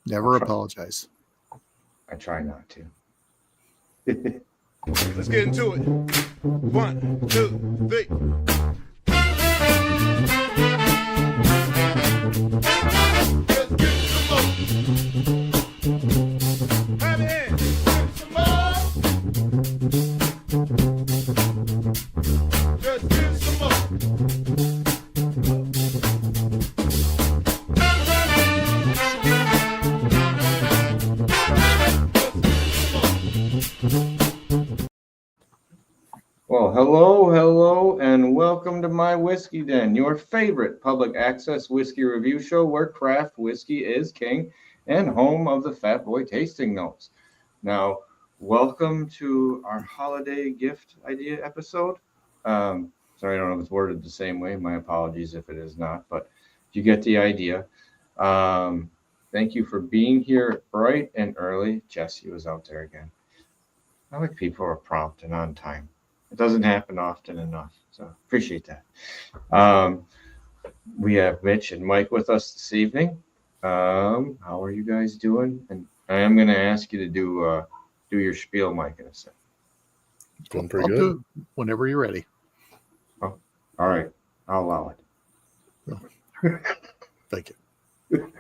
Never apologize. I try not to. Let's get into it. 1, 2, 3. Let's get some more. Have it in. Some more. Just get some more. Well, hello, and welcome to My Whiskey Den, your favorite public access whiskey review show where craft whiskey is king and home of the Fat Boy Tasting Notes. Now, welcome to our holiday gift idea episode. Sorry, I don't know if it's worded the same way. My apologies if it is not, but you get the idea. Thank you for being here bright and early. Jesse was out there again. I like people who are prompt and on time. It doesn't happen often enough, so appreciate that. We have Mitch and Mike with us this evening. How are you guys doing? And I am going to ask you to do your spiel, Mike, in a second. Going pretty good. Do it whenever you're ready. Oh, all right. I'll allow it. Thank you.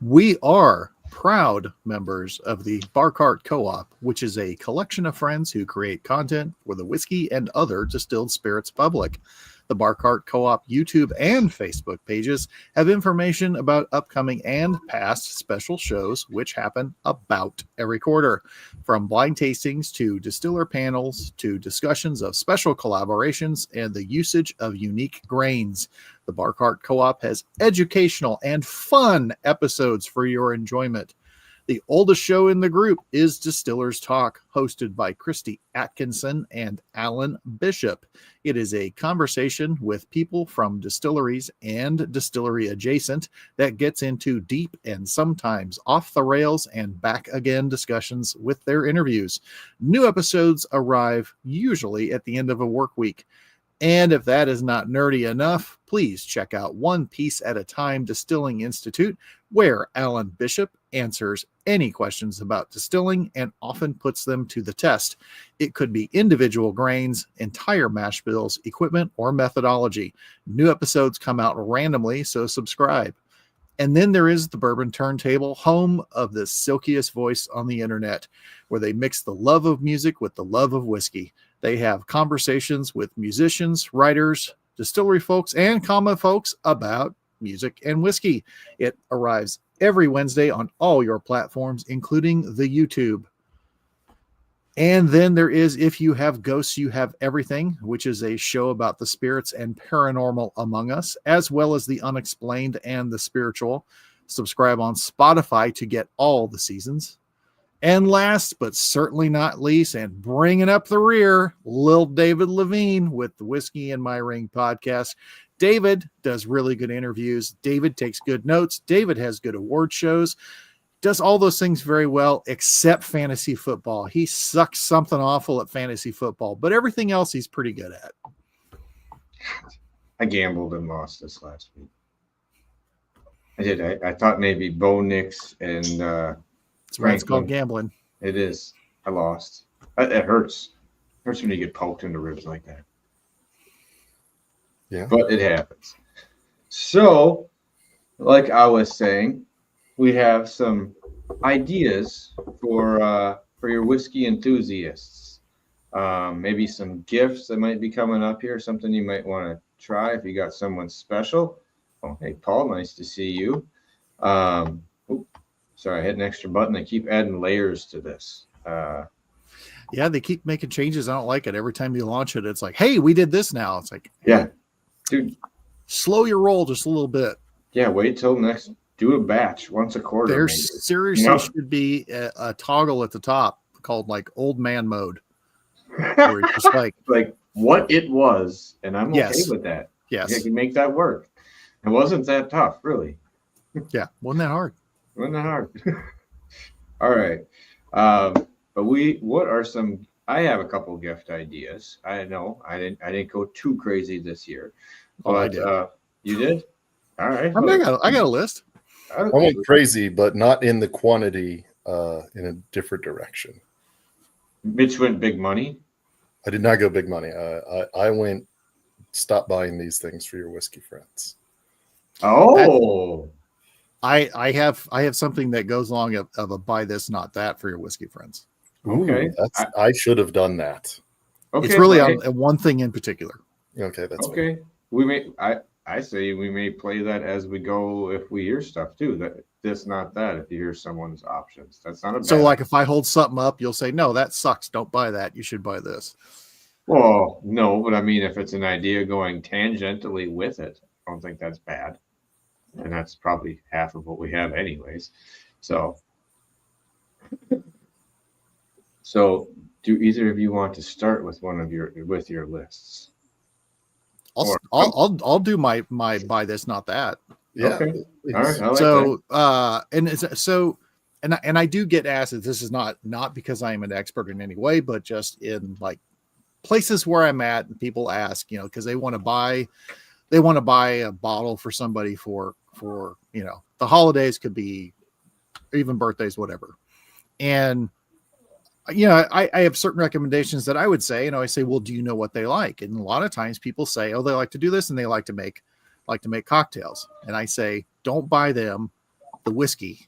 We are proud members of the Bar Cart Co-op, which is a collection of friends who create content for the whiskey and other distilled spirits public. The Bar Cart Co-op YouTube and Facebook pages have information about upcoming and past special shows, which happen about every quarter. From blind tastings to distiller panels to discussions of special collaborations and the usage of unique grains. The Bar Cart Co-op has educational and fun episodes for your enjoyment. The oldest show in the group is Distillers Talk, hosted by Christy Atkinson and Alan Bishop. It is a conversation with people from distilleries and distillery adjacent that gets into deep and sometimes off the rails and back again discussions with their interviews. New episodes arrive usually at the end of a work week. And if that is not nerdy enough, please check out One Piece at a Time Distilling Institute, where Alan Bishop answers any questions about distilling and often puts them to the test. It could be individual grains, entire mash bills, equipment, or methodology. New episodes come out randomly, so subscribe. And then there is the Bourbon Turntable, home of the silkiest voice on the internet, where they mix the love of music with the love of whiskey. They have conversations with musicians, writers, distillery folks, and common folks about music and whiskey. It arrives every Wednesday on all your platforms, including the YouTube. And then there is If You Have Ghosts, You Have Everything, which is a show about the spirits and paranormal among us, as well as the unexplained and the spiritual. Subscribe on Spotify to get all the seasons. And last, but certainly not least, and bringing up the rear, Lil David Levine with the Whiskey in My Ring podcast. David does really good interviews. David takes good notes. David has good award shows. Does all those things very well, except fantasy football. He sucks something awful at fantasy football, but everything else he's pretty good at. I gambled and lost this last week. I did. I thought maybe Bo Nix and That's right. It's called gambling. It is. I lost. It hurts. It hurts when you get poked in the ribs like that. Yeah. But it happens. So, like I was saying, we have some ideas for your whiskey enthusiasts. Maybe some gifts that might be coming up here, something you might want to try if you got someone special. Oh, hey, Paul, nice to see you. Sorry, I hit an extra button. They keep adding layers to this. Yeah, they keep making changes. I don't like it. Every time you launch it, it's like, hey, we did this now. It's like, yeah, dude, slow your roll just a little bit. Yeah, wait till next. Do a batch once a quarter. There seriously should be a toggle at the top called like old man mode. Where it's just like what it was, and I'm okay with that. Yes, I can make that work. It wasn't that tough, really. Yeah, wasn't that hard? Wasn't that hard? All right. But what are some? I have a couple gift ideas. I know I didn't go too crazy this year. Oh, I did. You did? All right. I got a list. I went crazy, but not in the quantity, in a different direction. Mitch went big money. I did not go big money. I went, stop buying these things for your whiskey friends. Oh, I have something that goes along of a buy this, not that for your whiskey friends. okay. I should have done that. Okay, It's really on one thing in particular. Okay, that's okay. fine. We may. I say we may play that as we go if we hear stuff too. That this, not that. If you hear someone's options, that's not a bad. So, like, if I hold something up, you'll say, "No, that sucks. Don't buy that. You should buy this." Well, no, but I mean, if it's an idea going tangentially with it, I don't think that's bad, and that's probably half of what we have, anyways. So, do either of you want to start with one of your lists? I'll do my buy this, not that. Yeah. Okay. All right. I like So and I do get asked if this is not because I am an expert in any way, but just in like places where I'm at, and people ask, because they want to buy a bottle for somebody for the holidays, could be even birthdays, whatever. And I have certain recommendations that I would say, I say, well, do you know what they like? And a lot of times people say, oh, they like to do this and they like to make cocktails. And I say, don't buy them the whiskey.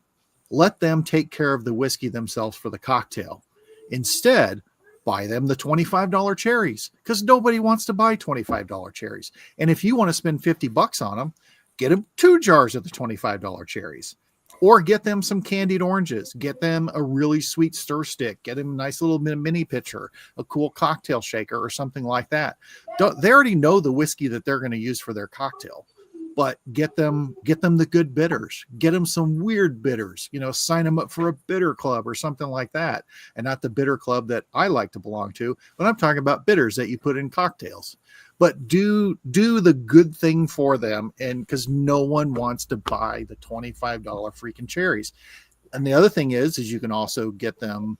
Let them take care of the whiskey themselves for the cocktail. Instead, buy them the $25 cherries, because nobody wants to buy $25 cherries. And if you want to spend $50 on them, get them 2 jars of the $25 cherries. Or get them some candied oranges, get them a really sweet stir stick, get them a nice little mini pitcher, a cool cocktail shaker or something like that. They already know the whiskey that they're going to use for their cocktail, but get them the good bitters, get them some weird bitters, sign them up for a bitter club or something like that. And not the bitter club that I like to belong to, but I'm talking about bitters that you put in cocktails. But do the good thing for them, and because no one wants to buy the $25 freaking cherries. And the other thing is you can also get them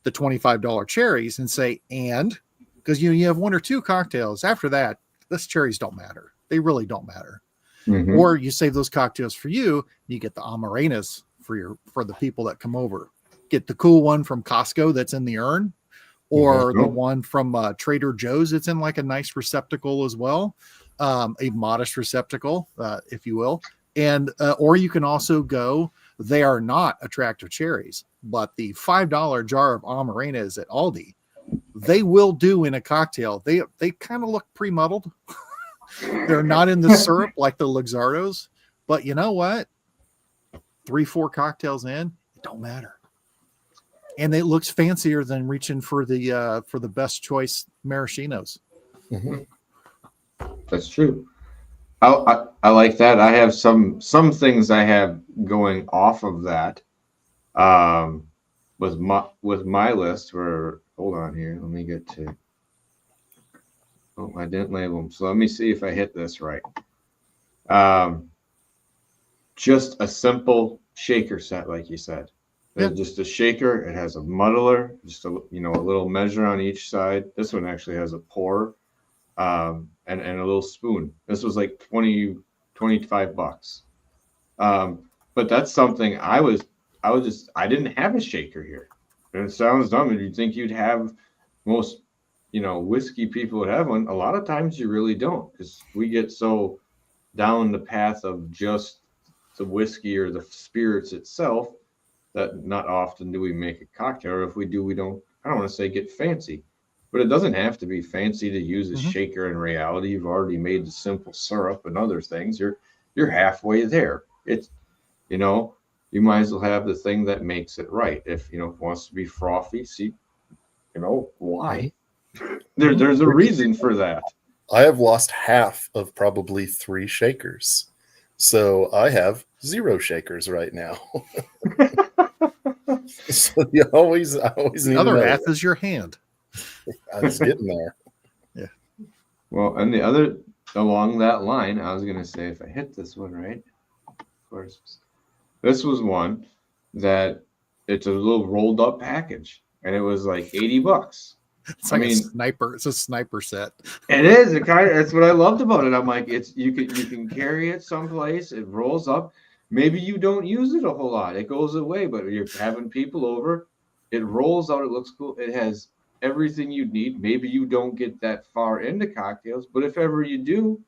the $25 cherries and say, and because you have 1 or 2 cocktails. After that, those cherries don't matter. They really don't matter. Mm-hmm. Or you save those cocktails for you, and you get the Amarenas for the people that come over. Get the cool one from Costco that's in the urn. Or the one from Trader Joe's. It's in like a nice receptacle as well, a modest receptacle, if you will. And or you can also go, they are not attractive cherries, but the $5 jar of Amarenas at Aldi, they will do in a cocktail. They kind of look pre-muddled. They're not in the syrup like the Luxardos, but you know what? 3-4 cocktails in, it don't matter. And it looks fancier than reaching for the best choice maraschinos. Mm-hmm. That's true. I like that. I have some things I have going off of that. With my list. Where, hold on here, let me get to. Oh, I didn't label them. So let me see if I hit this right. Just a simple shaker set, like you said. Yeah. Just a shaker. It has a muddler, just a little measure on each side. This one actually has a pour, and a little spoon. This was like $25. But that's something I didn't have a shaker here. And it sounds dumb, and you'd think you'd have most, whiskey people would have one. A lot of times you really don't, because we get so down the path of just the whiskey or the spirits itself that not often do we make a cocktail. Or if we do, I don't want to say get fancy, but it doesn't have to be fancy to use a shaker. In reality, you've already made the simple syrup and other things. You're halfway there. It's, you might as well have the thing that makes it right. If, it wants to be frothy, see, why? There's a reason for that. I have lost half of probably 3 shakers. So I have 0 shakers right now. So I always The need other half is your hand. I was getting there. Yeah. Well, and the other along that line, I was gonna say, if I hit this one right, of course, this was one that it's a little rolled up package, and it was like $80. It's like a sniper. It's a sniper set. It is. That's what I loved about it. I'm like, you can carry it someplace. It rolls up. maybe you don't use it a whole lot. It goes away, but you're having people over. It rolls out. It looks cool. It has everything you need. Maybe you don't get that far into cocktails, but if ever you do,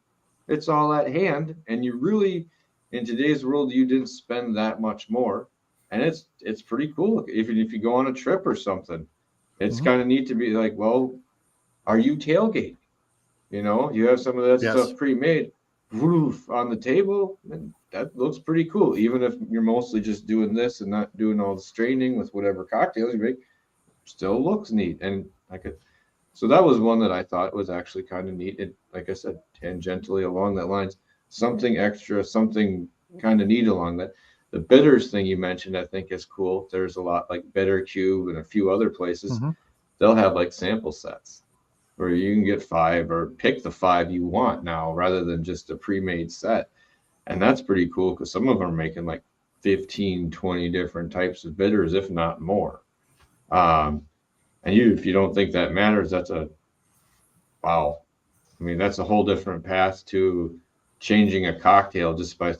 it's all at hand. And you really, in today's world, you didn't spend that much more. And it's pretty cool. Even if you go on a trip or something, it's kind of neat to be like, well, are you tailgating? You know, you have some of that stuff pre-made, woof, on the table, and that looks pretty cool. Even if you're mostly just doing this and not doing all the straining with whatever cocktails you make, still looks neat. And so that was one that I thought was actually kind of neat. It, like I said, tangentially along that lines, something extra, something kind of neat along that. The bitters thing you mentioned, I think, is cool. There's a lot like Bitter Cube and a few other places. They'll have like sample sets where you can get 5 or pick the 5 you want now rather than just a pre-made set. And that's pretty cool because some of them are making like 15, 20 different types of bitters, if not more. And if you don't think that matters, that's wow. I mean, that's a whole different path to changing a cocktail just by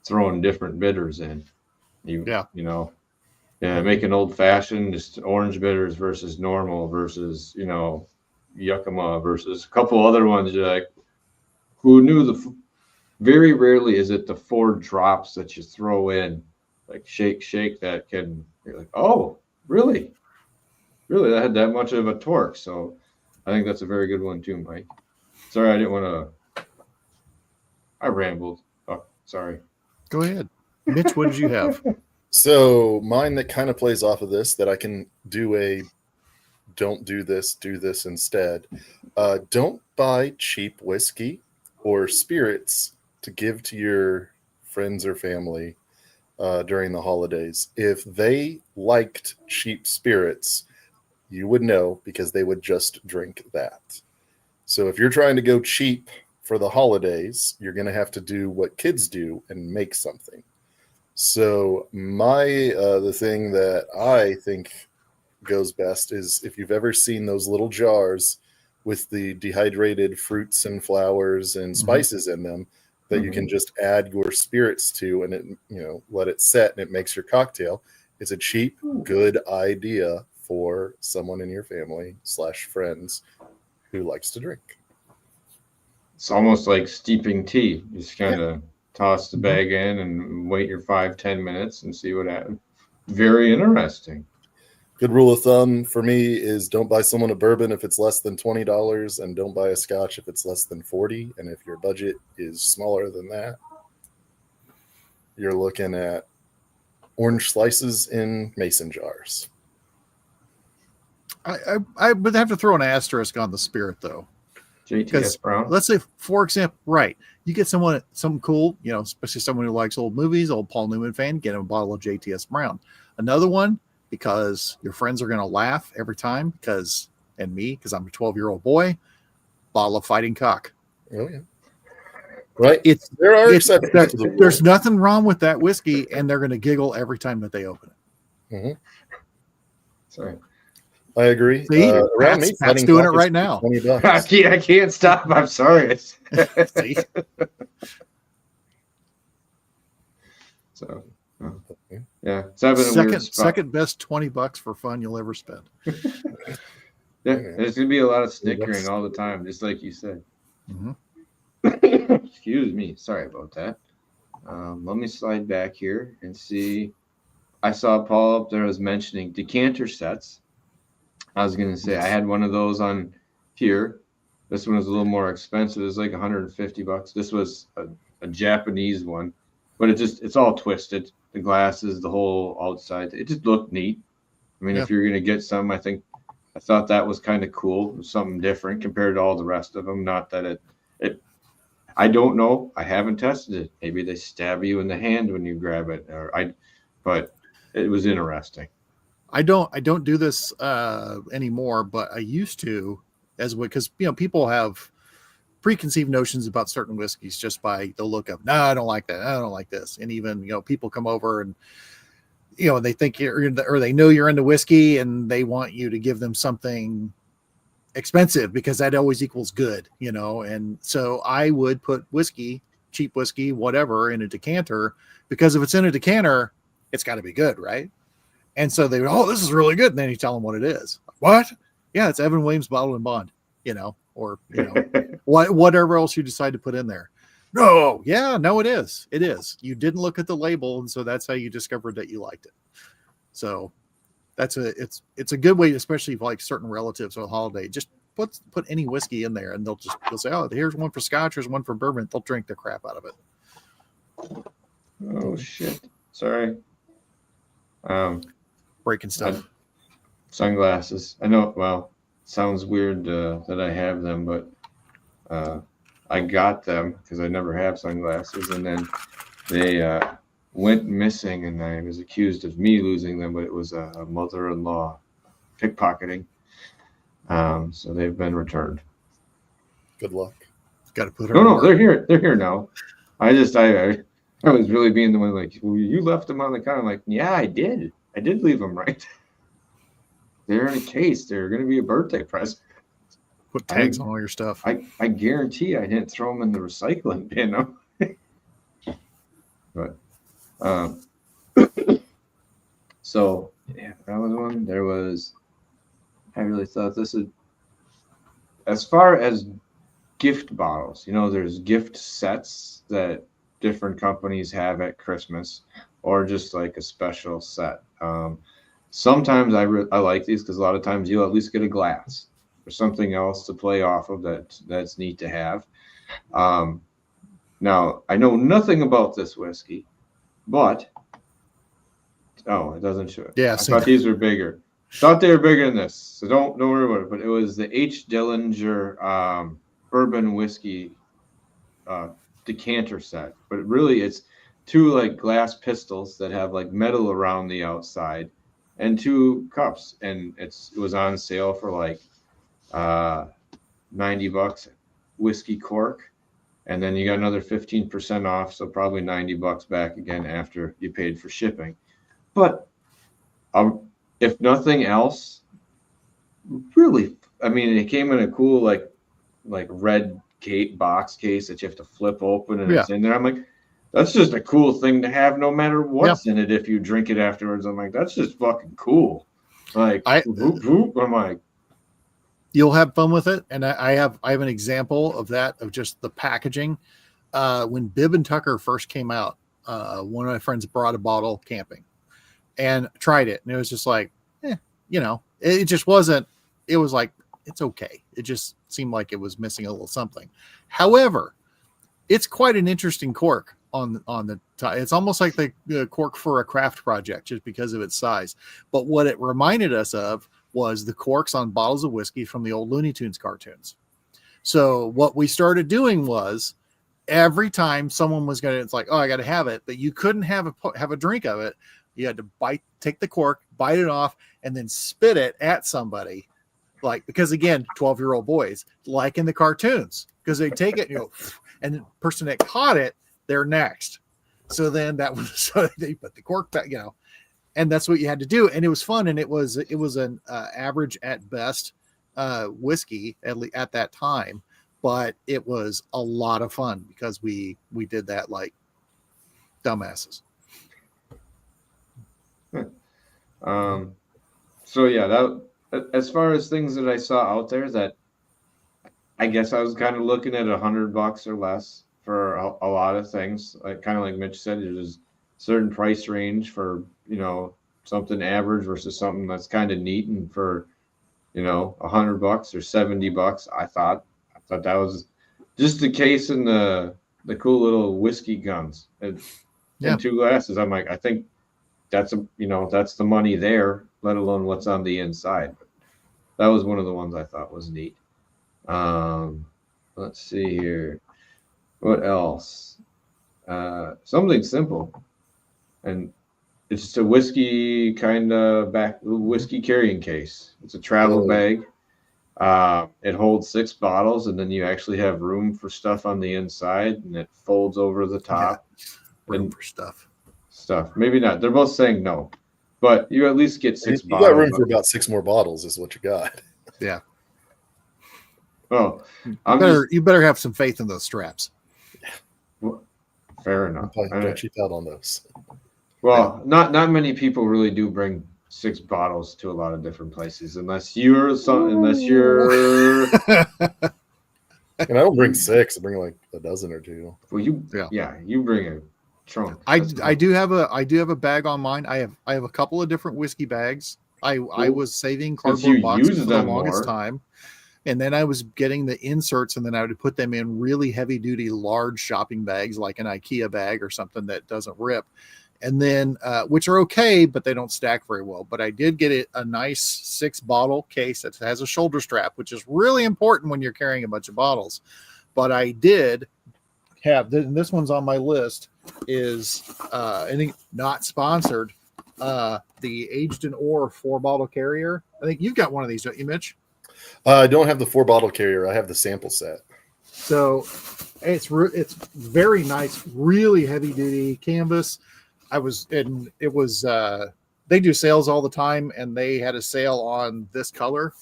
throwing different bitters in. Make an old fashioned, just orange bitters versus normal versus, Yakima versus a couple other ones. You're like, who knew very rarely is it the 4 drops that you throw in, like shake, that can, you're like, oh, really, that had that much of a torque. So I think that's a very good one too, Mike. Sorry, I rambled. Oh, sorry. Go ahead. Mitch, what did you have? So mine that kind of plays off of this, that I can do don't do this instead. Don't buy cheap whiskey or spirits to give to your friends or family during the holidays. If they liked cheap spirits, you would know because they would just drink that. So if you're trying to go cheap for the holidays, you're going to have to do what kids do and make something. So the thing that I think goes best is if you've ever seen those little jars with the dehydrated fruits and flowers and spices in them that you can just add your spirits to, and it, let it set and it makes your cocktail. It's a cheap, good idea for someone in your family / friends who likes to drink. It's almost like steeping tea. You just kind of toss the bag in and wait your 5-10 minutes and see what happens. Very interesting. Good rule of thumb for me is don't buy someone a bourbon if it's less than $20 and don't buy a scotch if it's less than $40. And if your budget is smaller than that, you're looking at orange slices in mason jars. I would have to throw an asterisk on the spirit though. JTS Brown. Let's say, for example, right, you get something cool, especially someone who likes old movies, old Paul Newman fan, get him a bottle of JTS Brown. Another one, because your friends are going to laugh every time, because I'm a 12-year-old boy, bottle of Fighting Cock. Oh yeah, right. There are exceptions. There's nothing wrong with that whiskey, and they're going to giggle every time that they open it. Sorry. I agree. See, Pat's doing it right now. I can't stop. I'm sorry. See? So, yeah, second best $20 for fun you'll ever spend. Yeah, there's gonna be a lot of snickering all the time, just like you said. Excuse me. Sorry about that. Let me slide back here and see. I saw Paul up there was mentioning decanter sets. I was going to say I had one of those on here. This one was a little more expensive. It was like $150. This was a Japanese one, but it's all twisted. The glasses, the whole outside. It just looked neat. I mean, if you're going to get some, I thought that was kind of cool. Something different compared to all the rest of them. Not that I don't know. I haven't tested it. Maybe they stab you in the hand when you grab it, but it was interesting. I don't do this anymore, but I used to, because people have preconceived notions about certain whiskeys just by the look of, no, I don't like that, I don't like this, and even people come over and they think or they know you're into whiskey and they want you to give them something expensive because that always equals good, and so I would put whiskey cheap whiskey, whatever, in a decanter, because if it's in a decanter, it's got to be good, right? And so they go, oh, this is really good. And then you tell them what it is. What? Yeah, it's Evan Williams Bottled and Bond, or whatever else you decide to put in there. No, it is. It is. You didn't look at the label, and so that's how you discovered that you liked it. So it's a good way, especially if like certain relatives on holiday, just put any whiskey in there, and they'll say, oh, here's one for Scotch, here's one for bourbon. They'll drink the crap out of it. Oh shit! Sorry. Breaking stuff. Sunglasses. I know. Well, sounds weird that I have them, but I got them because I never have sunglasses, and then they went missing, and I was accused of me losing them, but it was a mother-in-law pickpocketing. So they've been returned. Good luck. Got to put her. No, they're here. They're here now. I was really being the one like, well, you left them on the counter. I'm like, yeah, I did. I did leave them right. They're in a case. They're going to be a birthday present. Put tags on all your stuff. I guarantee I didn't throw them in the recycling bin. But so yeah, that was one. There was. I really thought this would. As far as gift bottles, there's gift sets that different companies have at Christmas, or just like a special set. Sometimes I like these because a lot of times you'll at least get a glass or something else to play off of that's neat to have. Now I know nothing about this whiskey, but it doesn't show it. Yeah, I thought these were bigger. Thought they were bigger than this, so don't worry about it. But it was the H. Dillinger bourbon whiskey decanter set. But really, it's two like glass pistols that have like metal around the outside, and two cups. And it was on sale for like $90 whiskey cork, and then you got another 15% off, so probably $90 back again after you paid for shipping. But if nothing else, really, I mean, it came in a cool like red box case that you have to flip open, and it's in there. I'm like, that's just a cool thing to have, no matter what's in it. If you drink it afterwards, I'm like, that's just fucking cool. Like, I'm like, you'll have fun with it. And I have an example of that, of just the packaging. When Bib and Tucker first came out, one of my friends brought a bottle camping and tried it, and it was just like, it just wasn't. It was like, it's okay. It just seemed like it was missing a little something. However, it's quite an interesting cork on the top. It's almost like the cork for a craft project, just because of its size. But what it reminded us of was the corks on bottles of whiskey from the old Looney Tunes cartoons. So what we started doing was, every time someone was going to, it's like, oh, I got to have it, but you couldn't have a drink of it. You had to take the cork, bite it off, and then spit it at somebody. Like, because again, 12-year-old boys, like in the cartoons, because they take it, and the person that caught it, they're next. So then that was, so they put the cork back, and that's what you had to do. And it was fun. And it was an average at best whiskey at that time, but it was a lot of fun because we did that like dumbasses. So yeah, that as far as things that I saw out there, that I guess I was kind of looking at $100 or less for a lot of things. Like, kind of like Mitch said, there's a certain price range for something average versus something that's kind of neat, and for $100 or $70, I thought that was just the case in the cool little whiskey guns and two glasses. I'm like, I think that's that's the money there, let alone what's on the inside. But that was one of the ones I thought was neat. Let's see here. What else? Something simple. And it's just a whiskey whiskey carrying case. It's a travel bag. It holds 6 bottles, and then you actually have room for stuff on the inside, and it folds over the top. Room for stuff. Maybe not. They're both saying no, but you at least get 6 bottles. You got room for about 6 more bottles, is what you got. Yeah. Well, you better have some faith in those straps. Fair enough. Don't cheap out on those. Well, not many people really do bring 6 bottles to a lot of different places, unless you're. And I don't bring 6. I bring like a dozen or 2. Well, you bring a trunk. I do have a bag on mine. I have a couple of different whiskey bags. I was saving cardboard boxes for the longest time. And then I was getting the inserts, and then I would put them in really heavy duty, large shopping bags, like an IKEA bag or something that doesn't rip. And then, which are okay, but they don't stack very well. But I did get a nice 6-bottle case that has a shoulder strap, which is really important when you're carrying a bunch of bottles. But I did have, and this one's on my list, is not sponsored, the Aged in Ore 4-bottle carrier. I think you've got one of these, don't you, Mitch? I don't have the 4-bottle carrier. I have the sample set. So it's very nice, really heavy duty canvas. They do sales all the time, and they had a sale on this color.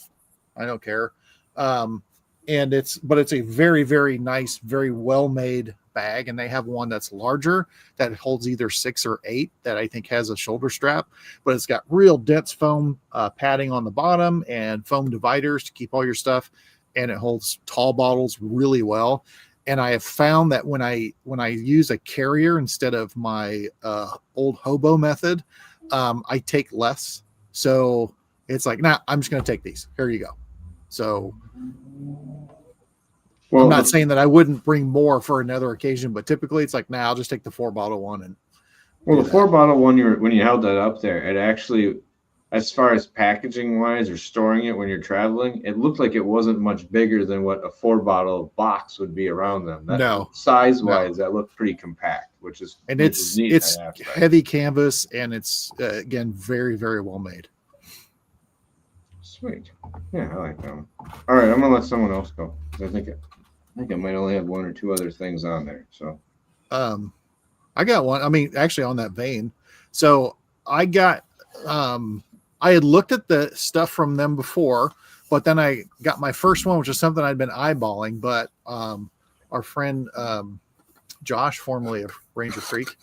I don't care. But it's a very, very nice, very well made bag. And they have one that's larger that holds either 6 or 8 that I think has a shoulder strap, but it's got real dense foam padding on the bottom and foam dividers to keep all your stuff. And it holds tall bottles really well. And I have found that when I use a carrier instead of my old hobo method, I take less. So it's like, nah, I'm just going to take these. Here you go. So I'm not saying that I wouldn't bring more for another occasion, but typically it's like, nah, I'll just take the 4-bottle one. And the 4-bottle one, when you held that up there, it actually, as far as packaging wise or storing it when you're traveling, it looked like it wasn't much bigger than what a 4-bottle box would be around them. Size wise, that looked pretty compact, which is neat, it's heavy canvas, and it's again very, very well made. Sweet. Yeah, I like that one. All right, I'm gonna let someone else go. I think I might only have 1 or 2 other things on there. So I got one. I mean, actually on that vein. So I got I had looked at the stuff from them before, but then I got my first one, which is something I'd been eyeballing. But our friend Josh, formerly of Ranger Creek,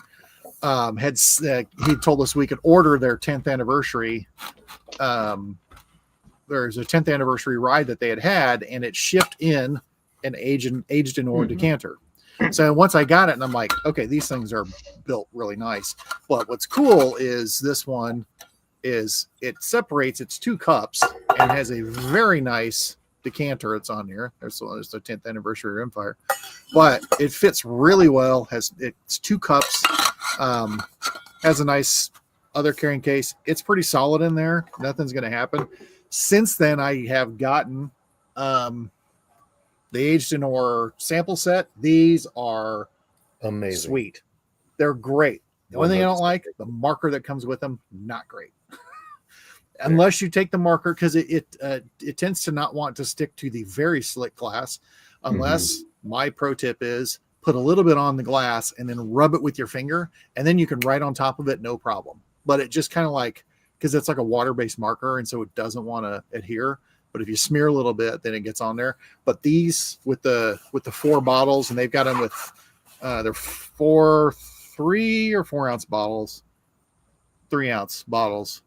he told us we could order their 10th anniversary. There's a 10th anniversary ride that they had, and it shipped in an aged in ore decanter. So once I got it, and I'm like, okay, these things are built really nice. But what's cool is this one is it separates its 2 cups and has a very nice decanter. It's on here. There's the 10th anniversary rimfire, but it fits really well. It's 2 cups. Has a nice other carrying case. It's pretty solid in there. Nothing's going to happen. Since then, I have gotten the Aged in Ore sample set. These are amazing. Sweet. They're great. The only thing I don't like, the marker that comes with them, not great. Unless you take the marker, because it tends to not want to stick to the very slick glass. Unless my pro tip is put a little bit on the glass and then rub it with your finger, and then you can write on top of it, no problem. But it just kind of like, because it's like a water-based marker, and so it doesn't want to adhere. But if you smear a little bit, then it gets on there. But these with the 4 bottles, and they've got them with they're 3 or 4 ounce bottles, 3 ounce bottles,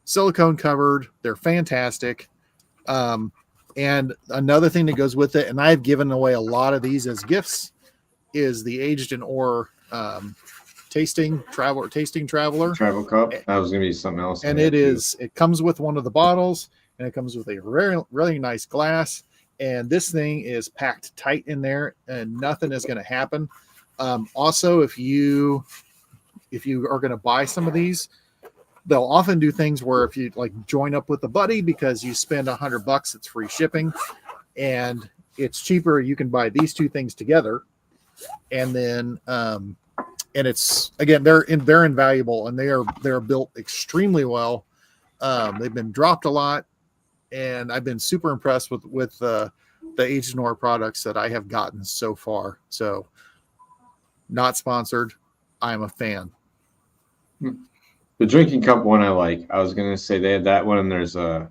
silicone covered. They're fantastic. And another thing that goes with it, and I've given away a lot of these as gifts, is the Aged in Ore tasting traveler travel cup. That was gonna be something else. And it comes with one of the bottles, and it comes with a really nice glass. And this thing is packed tight in there, and nothing is going to happen. Also, if you are going to buy some of these, they'll often do things where if you like join up with a buddy, because you spend $100, it's free shipping, and it's cheaper. You can buy these 2 things together, and then and it's, again, they're invaluable, and they're built extremely well. They've been dropped a lot, and I've been super impressed with the Aged in Ore products that I have gotten so far. So, not sponsored. I'm a fan. The drinking cup one I like. I was gonna say they had that one, and there's I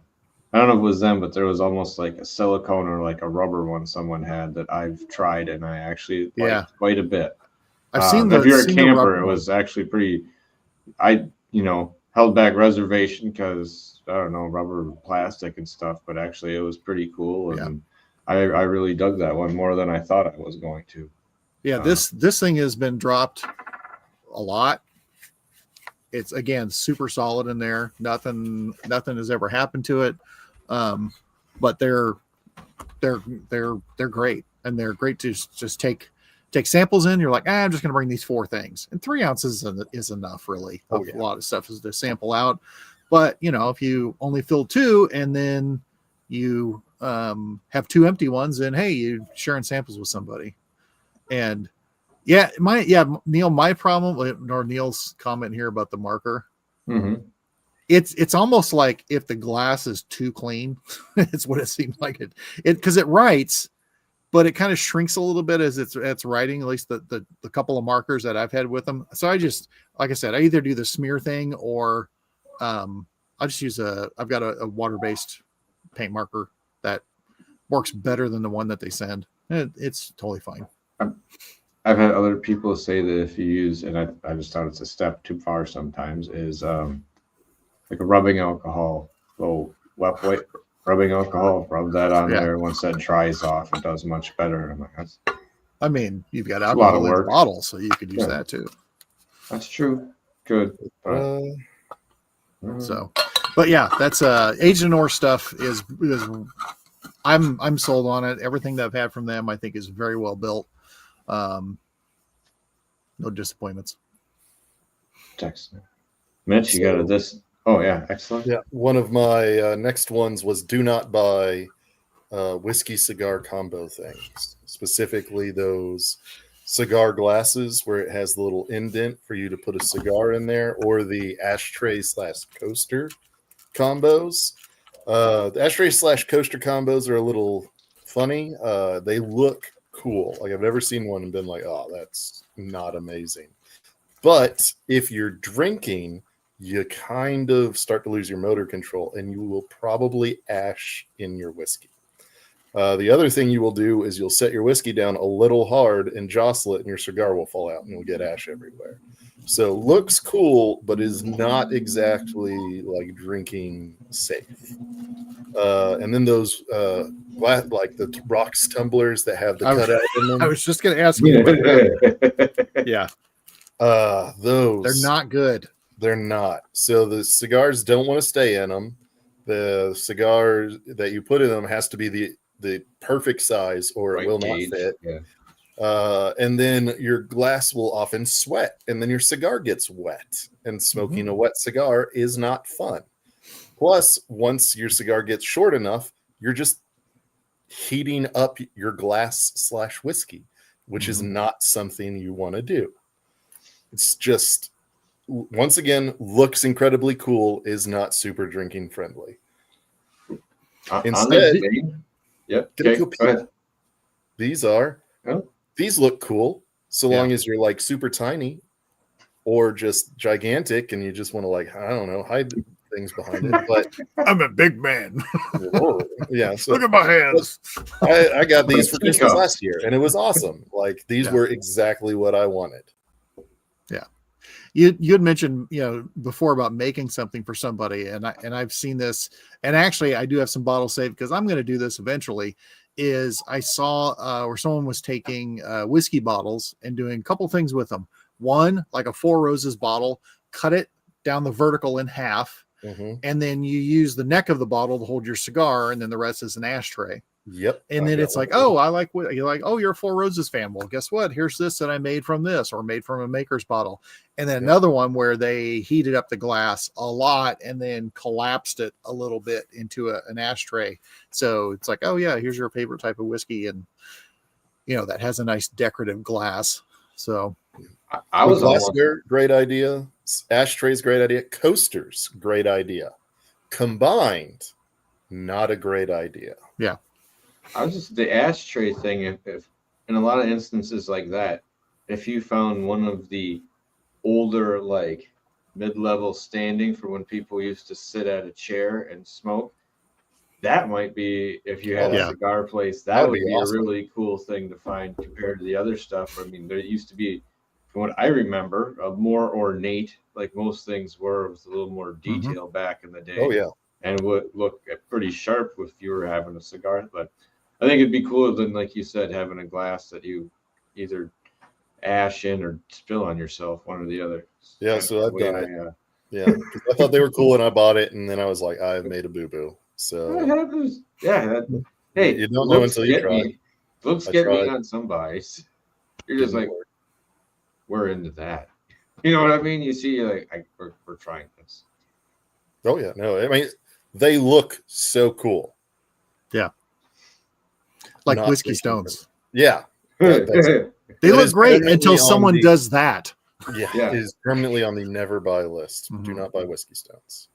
don't know if it was them, but there was almost like a silicone or like a rubber one someone had that I've tried, and I actually liked quite a bit. I've seen the. If you're a seen the camper, rubber it one. was actually pretty. I held back reservation because I don't know, rubber, plastic, and stuff. But actually, it was pretty cool, and I really dug that one more than I thought I was going to. Yeah, this thing has been dropped a lot. It's again super solid in there. Nothing has ever happened to it. But they're great, and they're great to just take samples in. You're like, I'm just going to bring these 4 things, and 3 ounces is enough, really. A lot of stuff is to sample out. But if you only fill 2 and then you have 2 empty ones, then hey, you're sharing samples with somebody. And Neil, my problem, or Neil's comment here about the marker, it's almost like if the glass is too clean, it's what it seems like it because it writes, but it kind of shrinks a little bit as it's writing, at least the couple of markers that I've had with them. So I just, like I said, I either do the smear thing or I just use I've got a water-based paint marker that works better than the one that they send. It's totally fine. I've had other people say that if you use, and I just thought it's a step too far sometimes, is like a rubbing alcohol, wet rubbing alcohol, rub that on there. Once that dries off, it does much better. I'm like, you've got alcohol in the bottle, so you could use that too. That's true. Good. So, but yeah, that's Agent North stuff is I'm sold on it. Everything that I've had from them, I think, is very well built. No disappointments. Excellent. Mitch, you got this. Oh yeah, excellent. Yeah, one of my next ones was do not buy whiskey cigar combo things, specifically those cigar glasses where it has the little indent for you to put a cigar in there, or the ashtray/coaster combos. The ashtray/coaster combos are a little funny. They look cool. Like I've never seen one and been like, oh, that's not amazing. But if you're drinking, you kind of start to lose your motor control and you will probably ash in your whiskey. The other thing you will do is you'll set your whiskey down a little hard and jostle it, and your cigar will fall out and you'll get ash everywhere. So looks cool, but is not exactly like drinking safe. And then those like the rocks tumblers that have the cutout in them. I was just going to ask you about that. Yeah. Those. They're not good. They're not. So the cigars don't want to stay in them. The cigar that you put in them has to be the perfect size or it will not fit. Yeah. And then your glass will often sweat, and then your cigar gets wet. And smoking a wet cigar is not fun. Plus, once your cigar gets short enough, you're just heating up your glass/whiskey, which is not something you want to do. It's just, once again, looks incredibly cool, is not super drinking friendly. Instead, yep. Okay, go ahead. These look cool so long as you're like super tiny or just gigantic and you just want to, like, I don't know, hide things behind it. But I'm a big man. Yeah. So look at my hands. I got these for Christmas last year and it was awesome. Like these were exactly what I wanted. Yeah. You had mentioned, before about making something for somebody, and I've seen this, and actually I do have some bottles saved because I'm going to do this eventually. Is I saw where someone was taking whiskey bottles and doing a couple things with them. One, like a Four Roses bottle, cut it down the vertical in half, and then you use the neck of the bottle to hold your cigar, and then the rest is an ashtray. Yep. And then it's like, oh, I like what you're like. Oh, you're a Four Roses fan. Well, guess what? Here's this that I made from this, or made from a maker's bottle. And then another one where they heated up the glass a lot and then collapsed it a little bit into an ashtray. So it's like, oh yeah, here's your favorite type of whiskey, and that has a nice decorative glass. So I was glassware, great idea. Ashtrays, great idea. Coasters, great idea. Combined, not a great idea. Yeah. I was just the ashtray thing. If in a lot of instances like that, if you found one of the older, like mid-level standing for when people used to sit at a chair and smoke, that might be, if you had a cigar place, that would be awesome. A really cool thing to find compared to the other stuff. I mean, there used to be from what I remember, a more ornate, like most things were, with a little more Mhm. detail back in the day. Oh yeah. And would look pretty sharp if you were having a cigar. But I think it'd be cooler than, like you said, having a glass that you either ash in or spill on yourself, one or the other. Yeah, Kind of so the I've way done it. I, Yeah, 'cause I thought they were cool and I bought it, and then I was like, I've made a boo boo. So That happens. Yeah. Hey, you don't know looks until you get try. me. Looks I get me tried. on some buys. You're just Didn't like, work. we're into that. You know what I mean? You see, like, we're trying this. Oh yeah, no, I mean they look so cool. Like Not whiskey taken stones. Yeah, That- that's- They That look is great permanently until on someone the- does that. yeah, Yeah. it is permanently on the never buy list. Do Mhm. not buy whiskey stones.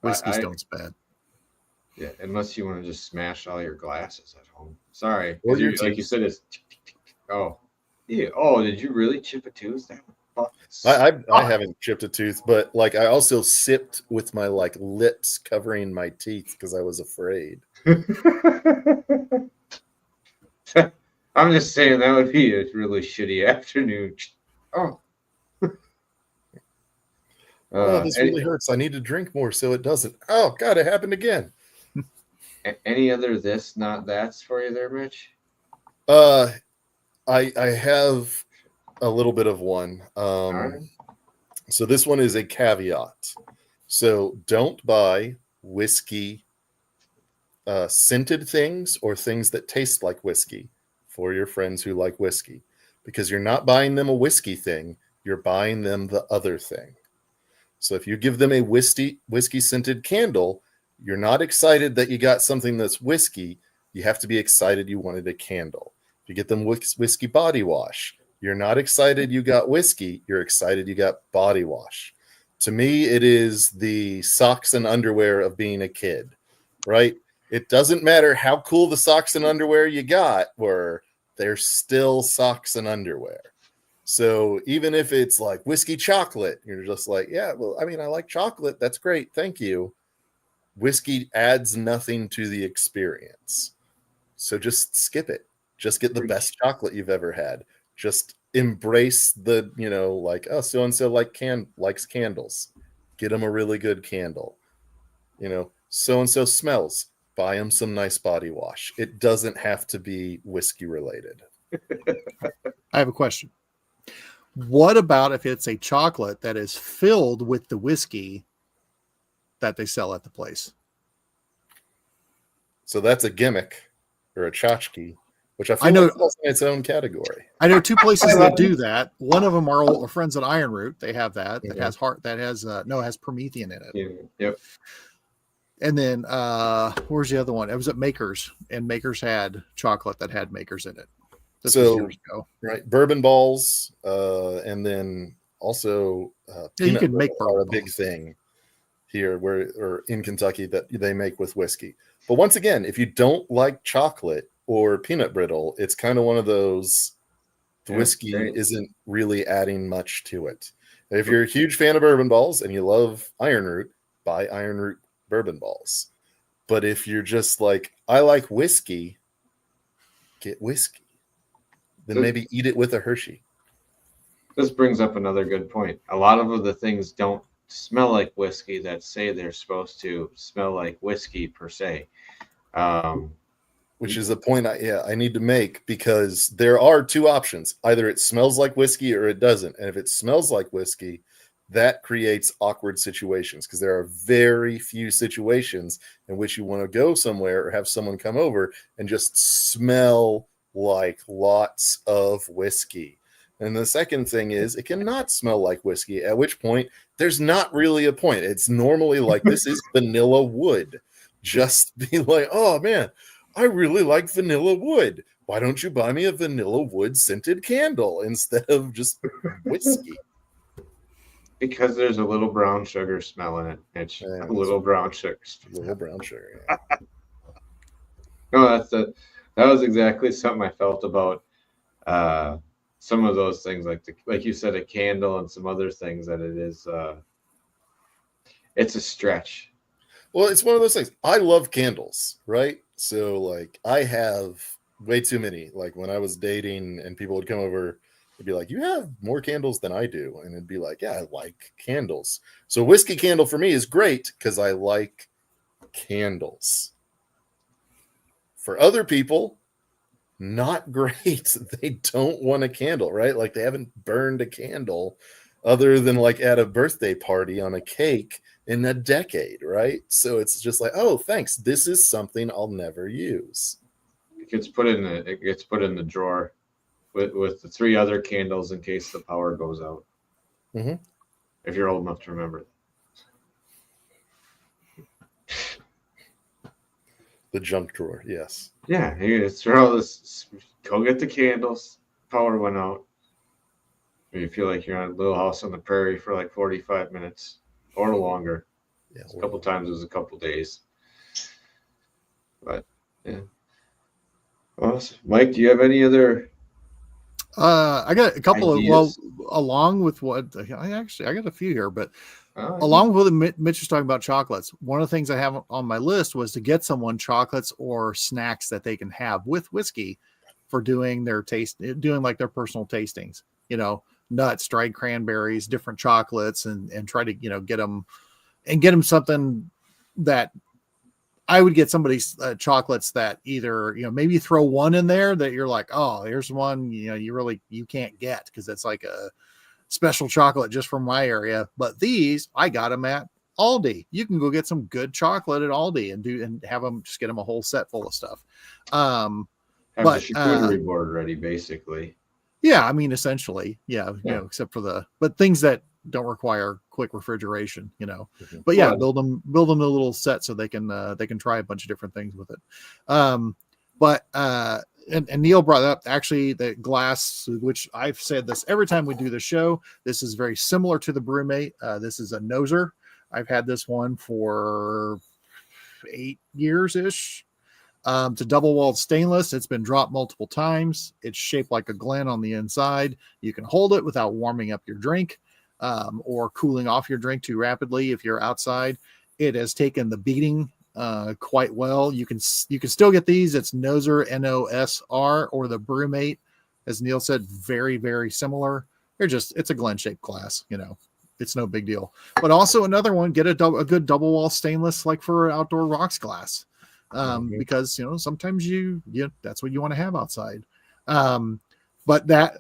Whiskey I- stones bad. Yeah, unless you want to just smash all your glasses at home. Sorry, Or 'cause your like you teeth. said, it's oh yeah. Oh, did you really chip a tooth? That would I haven't chipped a tooth, but like I also sipped with my like lips covering my teeth because I was afraid. I'm just saying that would be a really shitty afternoon. Oh. Oh, this any, really hurts. I need to drink more so it doesn't. Oh God, it happened again. any other this, not that's for you there, Mitch? I have a little bit of one. All right. So this one is a caveat. So don't buy whiskey scented things or things that taste like whiskey for your friends who like whiskey, because you're not buying them a whiskey thing, you're buying them the other thing. So if you give them a whiskey scented candle, you're not excited that you got something that's whiskey. You have to be excited you wanted a candle. If you get them whiskey body wash, you're not excited you got whiskey. You're excited you got body wash. To me, it is the socks and underwear of being a kid, right? It doesn't matter how cool the socks and underwear you got were, they're still socks and underwear. So even if it's like whiskey chocolate, you're just like, yeah, well, I mean, I like chocolate. That's great. Thank you. Whiskey adds nothing to the experience. So just skip it. Just get the best chocolate you've ever had. Just embrace the, like, oh, so-and-so likes candles. Get them a really good candle. So-and-so smells. Buy them some nice body wash. It doesn't have to be whiskey related. I have a question. What about if it's a chocolate that is filled with the whiskey that they sell at the place? So that's a gimmick or a tchotchke, which I feel I know- like falls in its own category. I know two places that do that. One of them are our friends at Iron Root. They have that. That Mhm. has Promethean in it. Yeah, yep. And then where's the other one? It was at Makers, and Makers had chocolate that had Makers in it. This was years ago. Right, bourbon balls, and then also Yeah, you peanut can make brittle are a bourbon big thing here, or in Kentucky that they make with whiskey. But once again, if you don't like chocolate or peanut brittle, it's kind of one of those. The Yeah, whiskey great. isn't really adding much to it. If you're a huge fan of bourbon balls and you love Iron Root, buy Iron Root bourbon balls. But if you're just like, I like whiskey, get whiskey. Then maybe eat it with a Hershey. This brings up another good point. A lot of the things don't smell like whiskey that say they're supposed to smell like whiskey per se. Which is a point I need to make, because there are two options. Either it smells like whiskey or it doesn't. And if it smells like whiskey, that creates awkward situations, because there are very few situations in which you want to go somewhere or have someone come over and just smell like lots of whiskey. And the second thing is, it cannot smell like whiskey, at which point there's not really a point. It's normally like, this is vanilla wood. Just be like, oh man, I really like vanilla wood. Why don't you buy me a vanilla wood scented candle instead of just whiskey? Because there's a little brown sugar smell in it. It's a little brown sugar smell. Little brown sugar. No, that was exactly something I felt about some of those things, like you said, a candle and some other things, that it is it's a stretch. Well, it's one of those things. I love candles, right? So like I have way too many. Like when I was dating and people would come over, They'd be like, you have more candles than I do. And it'd be like, yeah, I like candles. So whiskey candle for me is great because I like candles. For other people, not great. They don't want a candle, right? Like they haven't burned a candle other than like at a birthday party on a cake in a decade, right? So it's just like, oh, thanks. This is something I'll never use. It gets put in the drawer with the 3 other candles in case the power goes out. Mhm. If you're old enough to remember. The junk drawer, yes. Yeah, you throw this. Go get the candles. Power went out. Or you feel like you're on a little house on the prairie for like 45 minutes or longer. Yeah, A couple times it was a couple days. But yeah. Awesome. Mike, do you have any other? I got a couple ideas? along with what I got a few here, but Oh, along with what Mitch was talking about chocolates, one of the things I have on my list was to get someone chocolates or snacks that they can have with whiskey for doing their like their personal tastings, nuts, dried cranberries, different chocolates, and try to, get them something that I would get somebody's chocolates that either, maybe throw one in there that you're like, oh, here's one, you can't get because it's like a special chocolate just from my area. But these, I got them at Aldi. You can go get some good chocolate at Aldi and have them, just get them a whole set full of stuff. have the charcuterie board ready, basically. Yeah, I mean, essentially, yeah. Except for but things that don't require quick refrigeration, Mhm. But yeah, build them a little set so they can try a bunch of different things with it. And Neil brought up actually the glass, which I've said this every time we do the show. This is very similar to the Brewmate. This is a noser. I've had this one for 8 years ish. It's a double-walled stainless. It's been dropped multiple times. It's shaped like a Glen on the inside. You can hold it without warming up your drink or cooling off your drink too rapidly if you're outside. It has taken the beating quite well. You can still get these. It's Noser, Nosr, or the Brewmate. As Neil said, very, very similar. It's a Glen-shaped glass, It's no big deal. But also another one, get a good double-wall stainless like for outdoor rocks glass. Because sometimes you that's what you want to have outside. But that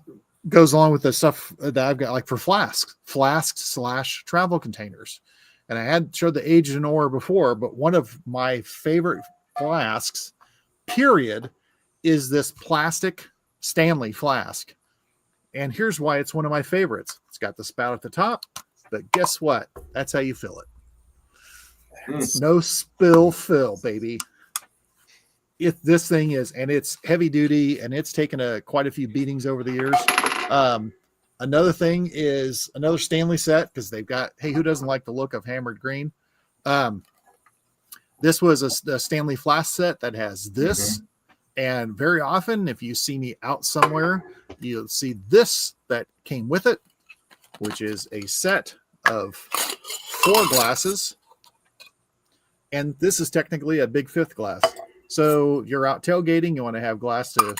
goes along with the stuff that I've got, like for flasks / travel containers. And I had showed the aged and ore before, but one of my favorite flasks, period, is this plastic Stanley flask. And here's why it's one of my favorites. It's got the spout at the top, but guess what? That's how you fill it. No spill fill, baby. This thing is, and it's heavy duty, and it's taken quite a few beatings over the years. Another thing is another Stanley set, because they've got, hey, who doesn't like the look of hammered green? This was a Stanley flask set that has this. And very often, if you see me out somewhere, you'll see this that came with it, which is a set of 4 glasses. And this is technically a big 5th glass. So you're out tailgating, you want to have glass to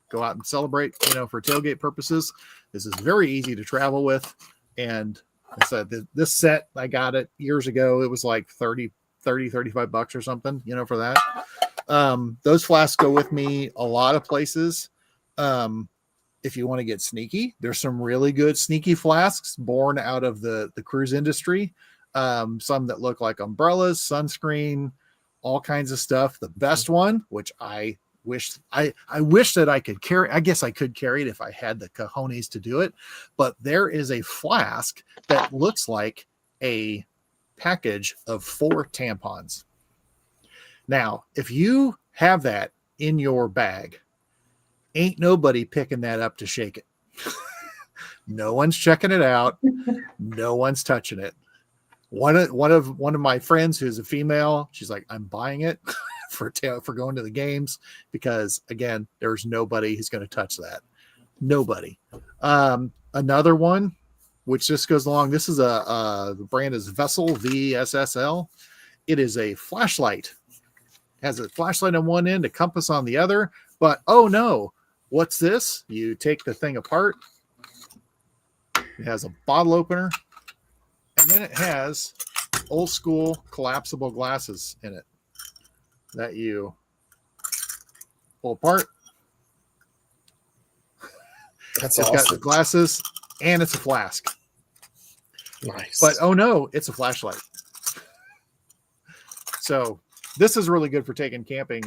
go out and celebrate, for tailgate purposes. This is very easy to travel with. And I said, this set, I got it years ago. It was like $35 or something, for that. Those flasks go with me a lot of places. If you want to get sneaky, there's some really good sneaky flasks born out of the cruise industry. Some that look like umbrellas, sunscreen, all kinds of stuff. The best one, which I wish that I could carry. I guess I could carry it if I had the cojones to do it. But there is a flask that looks like a package of 4 tampons. Now, if you have that in your bag, ain't nobody picking that up to shake it. No one's checking it out. No one's touching it. One of my friends who's a female, she's like, I'm buying it for going to the games because, again, there's nobody who's going to touch that. Nobody. Another one, which just goes along. This is the brand is Vessel, VSSL. It is a flashlight. Has a flashlight on one end, a compass on the other. But oh no, What's this? You take the thing apart. It has a bottle opener, and then it has old school collapsible glasses in it that you pull apart. That's It's awesome. got the glasses and it's a flask. Nice. But oh no, it's a flashlight. So this is really good for taking camping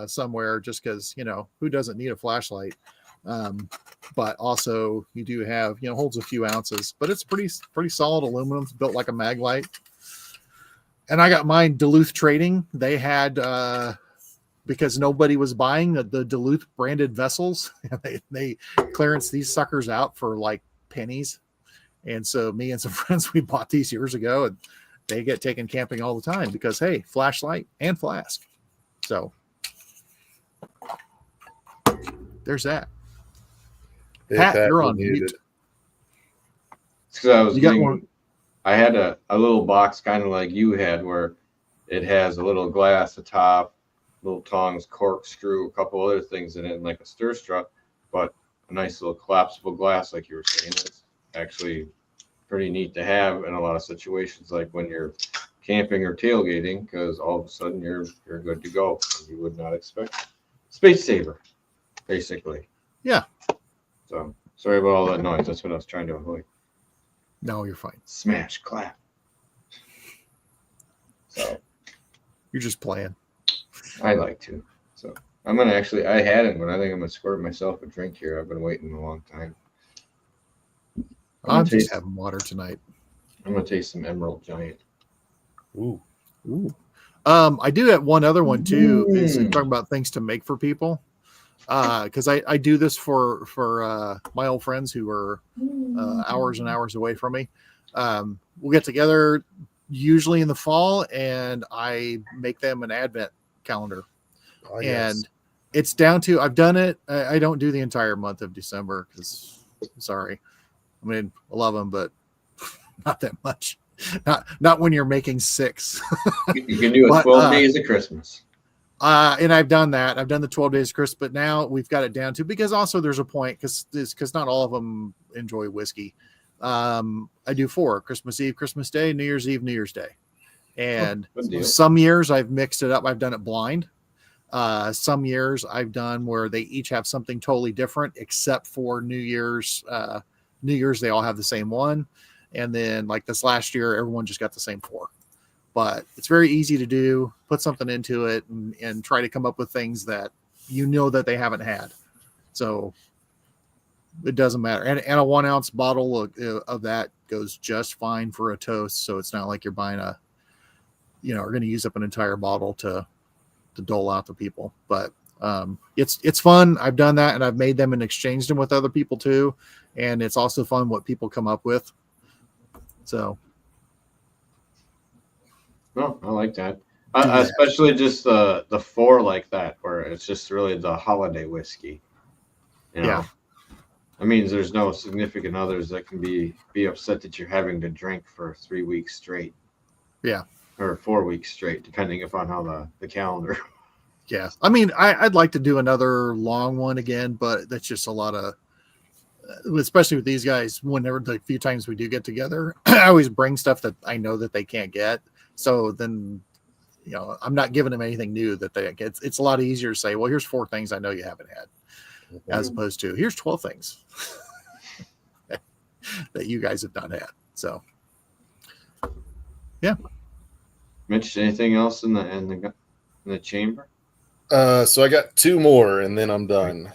somewhere, just because, you know, who doesn't need a flashlight? But also you do have, you know, holds a few ounces, but it's pretty solid aluminum. It's built like a mag light. And I got mine Duluth Trading. They had because nobody was buying the Duluth branded vessels. they clearance these suckers out for like pennies. And so me and some friends, we bought these years ago, and they get taken camping all the time because, hey, flashlight and flask. So there's that. Hey, Pat, you're you're on muted. mute. Because I was You got getting, one? I had a little box kind of like you had, where it has a little glass atop, little tongs, corkscrew, a couple other things in it, and like a stir strut, but a nice little collapsible glass, like you were saying. It's actually pretty neat to have in a lot of situations, like when you're camping or tailgating, because all of a sudden you're good to go. You would not expect. Space saver, basically. Yeah. So sorry about all that noise. That's what I was trying to avoid. No, you're fine. Smash, clap. So You're just playing. I like to. So I'm gonna actually. I hadn't, but I think I'm gonna squirt myself a drink here. I've been waiting a long time. I'm just taste- having water tonight. I'm gonna taste some Emerald Giant. Ooh. Ooh. I do have one other one too. Is Mm. talking about things to make for people. Because I do this for my old friends who are hours and hours away from me. We'll get together usually in the fall, and I make them an advent calendar. Oh, yes. And it's down to, I've done it. I don't do the entire month of December because, sorry, I mean, I love them, but not that much. Not when you're making 6. You can do it But, 12 days of Christmas. And I've done that. I've done the 12 days of Christmas, but now we've got it down to, because also there's a point, because not all of them enjoy whiskey. I do 4: Christmas Eve, Christmas Day, New Year's Eve, New Year's Day. And Good deal. some years I've mixed it up. I've done it blind. Some years I've done where they each have something totally different, except for New Year's. New Year's, they all have the same one. And then like this last year, everyone just got the same 4. But it's very easy to do. Put something into it and try to come up with things that you know that they haven't had. So it doesn't matter. And a 1 ounce bottle of that goes just fine for a toast. So it's not like you're buying are going to use up an entire bottle to dole out to people. But it's fun. I've done that, and I've made them and exchanged them with other people too. And it's also fun what people come up with. So. No, I like that. Do that. Especially just the 4 like that, where it's just really the holiday whiskey. You know? Yeah. That means there's no significant others that can be upset that you're having to drink for 3 weeks straight. Yeah. Or 4 weeks straight, depending upon how the calendar. Yeah. I mean, I'd like to do another long one again, but that's just a lot of, especially with these guys, whenever the few times we do get together, I always bring stuff that I know that they can't get. So then, I'm not giving them anything new that they get. It's a lot easier to say, well, here's 4 things I know you haven't had, as opposed to here's 12 things that you guys have not had. So, yeah. Mitch, anything else in the chamber? So I got 2 more, and then I'm done.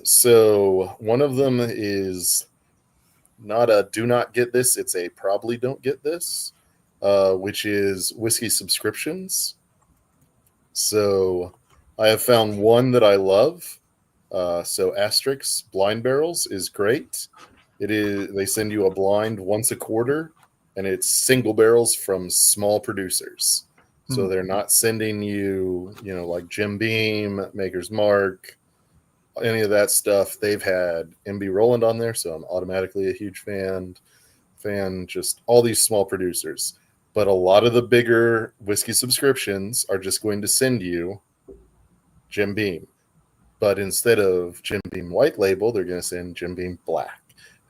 So one of them is not a do not get this, it's a probably don't get this, which is whiskey subscriptions. So I have found one that I love. So Asterix Blind Barrels is great. They send you a blind once a quarter, and it's single barrels from small producers. So they're not sending you, like Jim Beam, Maker's Mark, any of that stuff. They've had MB Roland on there, so I'm automatically a huge fan, just all these small producers. But a lot of the bigger whiskey subscriptions are just going to send you Jim Beam, But instead of Jim Beam White Label, they're going to send Jim Beam Black.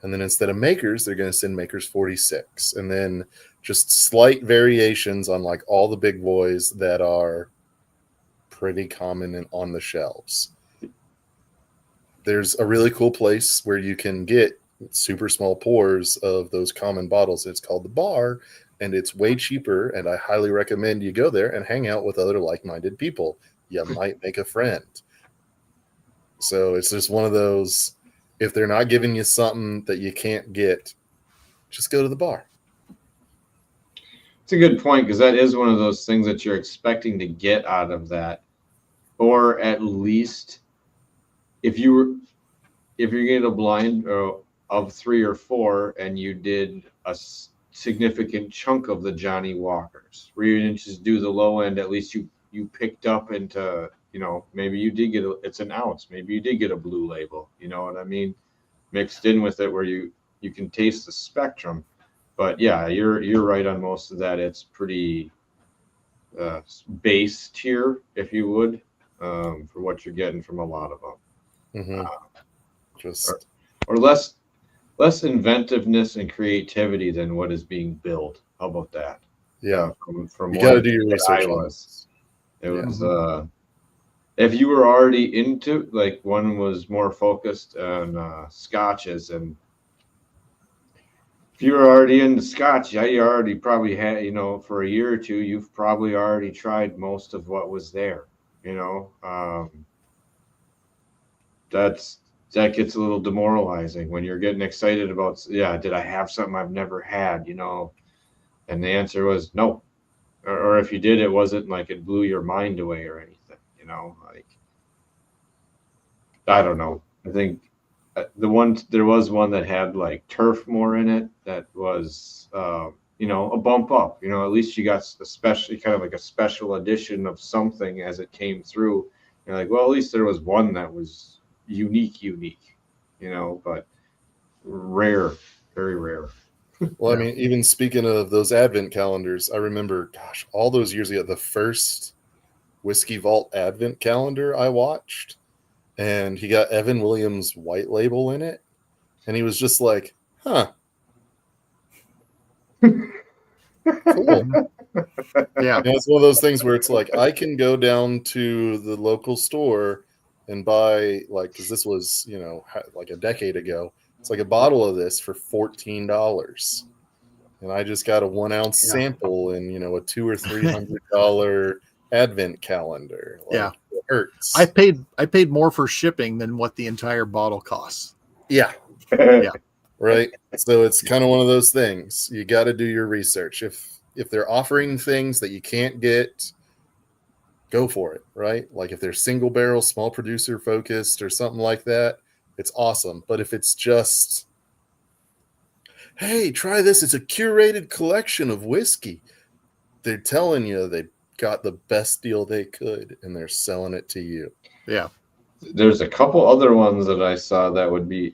And then instead of Makers, they're going to send Makers 46. And then just slight variations on like all the big boys that are pretty common and on the shelves. There's a really cool place where you can get super small pours of those common bottles. It's called The Bar, and it's way cheaper. And I highly recommend you go there and hang out with other like-minded people. You might make a friend. So it's just one of those, if they're not giving you something that you can't get, just go to the bar. It's a good point, because that is one of those things that you're expecting to get out of that. Or at least if you're getting a blind of 3 or 4 and you did a significant chunk of the Johnny Walkers, where you didn't just do the low end, at least you picked up into, maybe you did get it's an ounce, maybe you did get a blue label, you know what I mean, mixed in with it, where you can taste the spectrum. But yeah, you're right on most of that. It's pretty base tier, if you would, for what you're getting from a lot of them. Or less inventiveness and creativity than what is being built. How about that? Yeah, from you got to do your research. It was if you were already into, like, one was more focused on scotches, and if you were already into scotch, yeah, you already probably had, for a year or two, you've probably already tried most of what was there. That gets a little demoralizing when you're getting excited about, did I have something I've never had, and the answer was no. Or if you did, it wasn't like it blew your mind away or anything, like, I don't know. I think there was one that had like turf more in it that was, a bump up, at least you got especially kind of like a special edition of something as it came through. You're like, well, at least there was one that was unique, but rare, very rare. Well, I mean, even speaking of those advent calendars, I remember, gosh, all those years ago, the first Whiskey Vault advent calendar I watched, and he got Evan Williams White Label in it, and he was just like, huh. Cool. Yeah. It's one of those things where it's like, I can go down to the local store and buy, like, because this was, like a decade ago, it's like a bottle of this for $14. And I just got a 1 ounce sample and, a $200 or $300 advent calendar. Like, it hurts. I paid more for shipping than what the entire bottle costs. Yeah. Yeah. Right. So it's kind of one of those things. You got to do your research. If they're offering things that you can't get, go for it. Right. Like if they're single barrel, small producer focused or something like that, it's awesome. But if it's just, hey, try this, it's a curated collection of whiskey, they're telling you they got the best deal they could and they're selling it to you. Yeah. There's a couple other ones that I saw that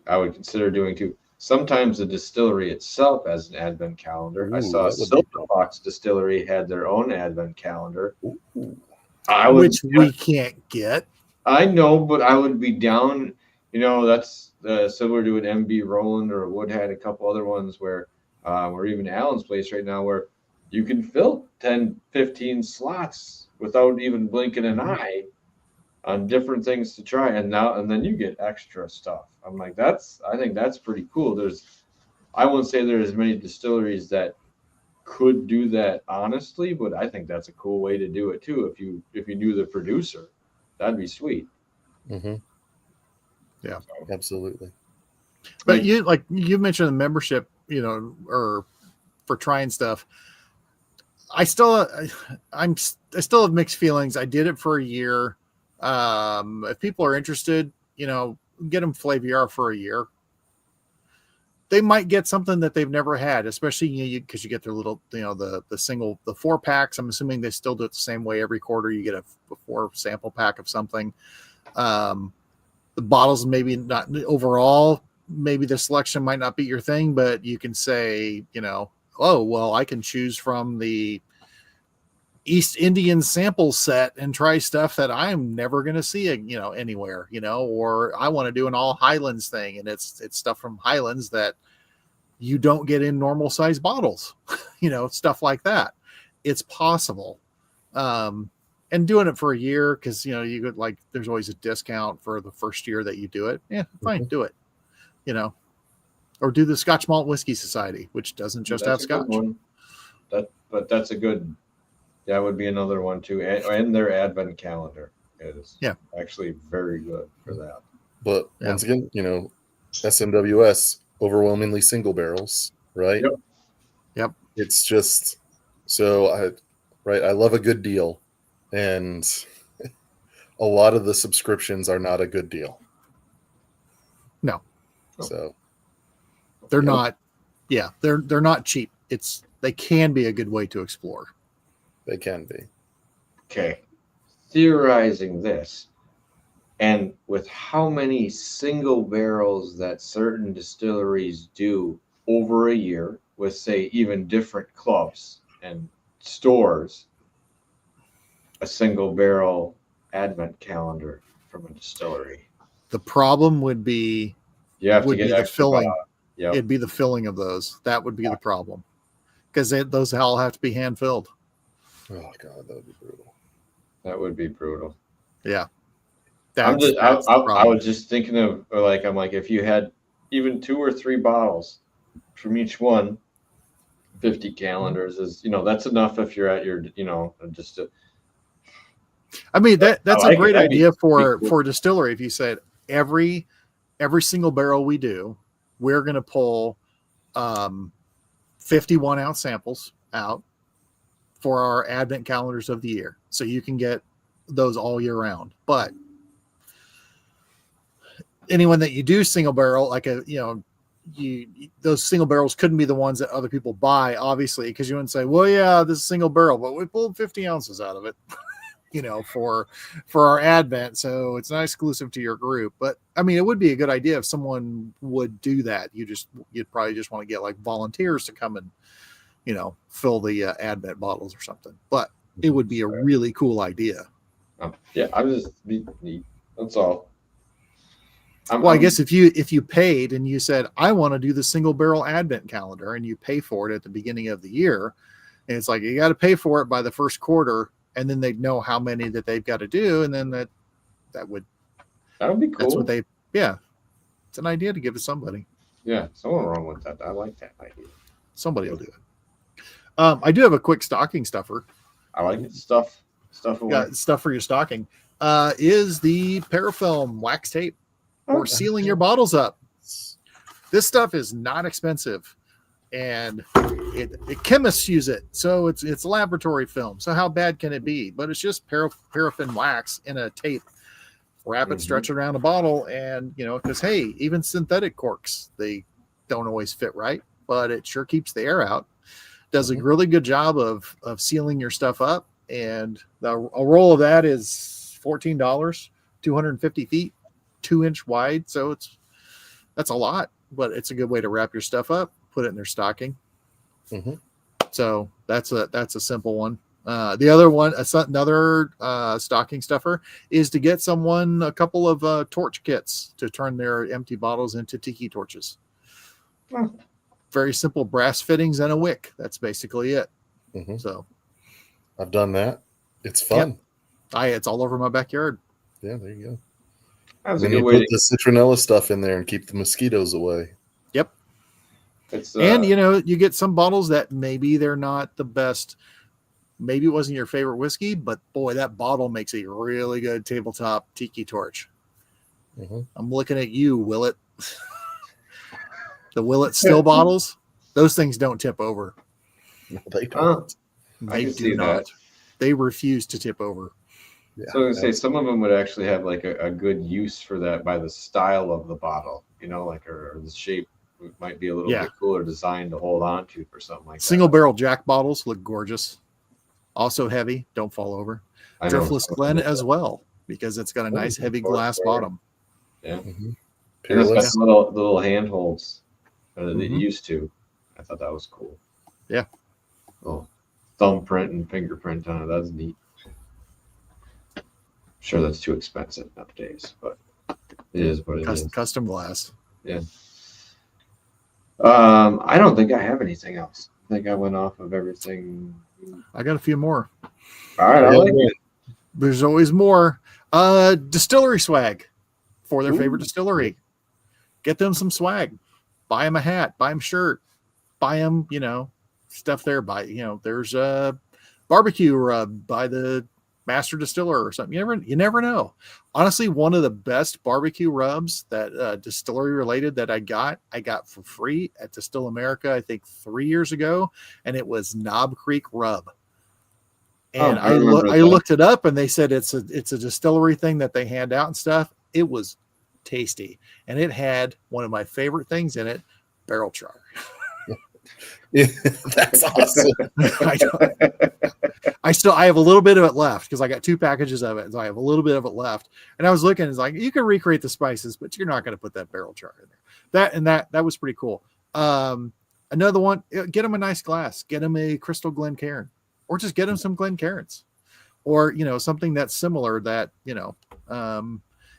I would consider doing too. Sometimes the distillery itself has an advent calendar. Ooh, I saw Silverfox Distillery had their own advent calendar. Which we can't get. I know, but I would be down. That's similar to an MB Roland or a Wood had a couple other ones where, or even Allen's place right now, where you can fill 10, 15 slots without even blinking an eye on different things to try. And then you get extra stuff. I'm like, I think that's pretty cool. I won't say there's as many distilleries that could do that honestly, but I think that's a cool way to do it too. If you knew the producer, that'd be sweet. Mm-hmm. Yeah, absolutely. But you mentioned the membership, or for trying stuff. I still have mixed feelings. I did it for a year. If people are interested, get them Flaviar for a year. They might get something that they've never had, especially because you get their little, the 4-packs. I'm assuming they still do it the same way every quarter. You get a 4 sample pack of something. The bottles maybe not overall. Maybe the selection might not be your thing, but you can say, oh well, I can choose from the East Indian sample set and try stuff that I'm never going to see, anywhere, or I want to do an all Highlands thing. And it's stuff from Highlands that you don't get in normal size bottles, stuff like that. It's possible. And doing it for a year, because you could, like, there's always a discount for the first year that you do it. Yeah, fine, do it. Or do the Scotch Malt Whiskey Society, which doesn't just have Scotch. But that's a good. That would be another one too, and their advent calendar is actually very good for that. But once again, SMWS overwhelmingly single barrels, right? Yep. It's just so I love a good deal, and a lot of the subscriptions are not a good deal. No. So they're not. Yeah, they're not cheap. They can be a good way to explore. They can be. Okay. Theorizing this, and with how many single barrels that certain distilleries do over a year with, say, even different clubs and stores, a single barrel advent calendar from a distillery. The problem would be the filling. Yep. It'd be the filling of those. That would be the problem, because those all have to be hand filled. Oh God, that would be brutal. That would be brutal. Yeah. I was just thinking of, I'm like, if you had even 2 or 3 bottles from each one, 50 calendars is, that's enough if you're at your, just to. I mean, that's a great idea for cool. distillery. If you said every single barrel we do, we're going to pull 51 ounce samples out for our advent calendars of the year. So you can get those all year round. But anyone that you do single barrel, like those single barrels couldn't be the ones that other people buy, obviously, because you wouldn't say, well, yeah, this is a single barrel, but we pulled 50 ounces out of it, for our advent. So it's not exclusive to your group. But I mean, it would be a good idea if someone would do that. You'd probably just want to get like volunteers to come and, fill the advent bottles or something. But it would be a really cool idea. That's all. I guess if you paid and you said, I want to do the single barrel advent calendar, and you pay for it at the beginning of the year, and it's like, you got to pay for it by the first quarter, and then they'd know how many that they've got to do. And then that would be cool. That's what it's an idea to give to somebody. Yeah. Something wrong with that. I like that idea. Somebody will do it. I do have a quick stocking stuffer. I like it. Stuff for your stocking. Is the parafilm wax tape for sealing your bottles up. This stuff is not expensive, and chemists use it, so it's laboratory film. So how bad can it be? But it's just paraffin wax in a tape. Wrap it, stretch it around a bottle, and because hey, even synthetic corks, they don't always fit right, but it sure keeps the air out. Does a really good job of sealing your stuff up, and a roll of that is $14, 250 feet, 2-inch wide. So that's a lot, but it's a good way to wrap your stuff up, put it in their stocking. So that's a simple one. The other one, another stocking stuffer, is to get someone a couple of torch kits to turn their empty bottles into tiki torches. Very simple brass fittings and a wick. That's basically it. So I've done that. It's fun. It's all over my backyard. Yeah, there you go. That's Then you put the citronella stuff in there and keep the mosquitoes away. Yep. And you get some bottles that maybe they're not the best. Maybe it wasn't your favorite whiskey, but boy, that bottle makes a really good tabletop tiki torch. I'm looking at you, Willet. The Willet still bottles, those things don't tip over. No, they don't. They do not. They refuse to tip over. Yeah, so I was going to say, some of them would actually have like a good use for that by the style of the bottle, or the shape might be a little bit cooler design to hold on to for something like that. Single barrel Jack bottles look gorgeous. Also heavy, don't fall over. Driftless Glen as well, because it's got a nice heavy glass bottom. Yeah. And it's got little handholds that it used to. I thought that was cool. Yeah. Oh, thumbprint and fingerprint on it. That's neat. Sure, that's too expensive nowadays, but it is what it is. Custom glass. Yeah. I don't think I have anything else. I think I went off of everything. I got a few more. All right, I like it. There's always more. Distillery swag for their favorite distillery. Get them some swag. Buy them a hat. Buy them a shirt. Buy them, stuff there. There's a barbecue rub by the master distiller or something. You never know. Honestly, one of the best barbecue rubs that distillery related that I got for free at Distill America, I think 3 years ago, and it was Knob Creek Rub. And I looked it up, and they said it's a distillery thing that they hand out and stuff. It was tasty, and it had one of my favorite things in it, barrel char. That's awesome. I have a little bit of it left because I got 2 packages of it, so I have a little bit of it left. And I was looking, it's like you can recreate the spices, but you're not going to put that barrel char in there. That was pretty cool. Another one, get them a nice glass, get them a Crystal Glencairn, or just get them some Glencairns, or something that's similar that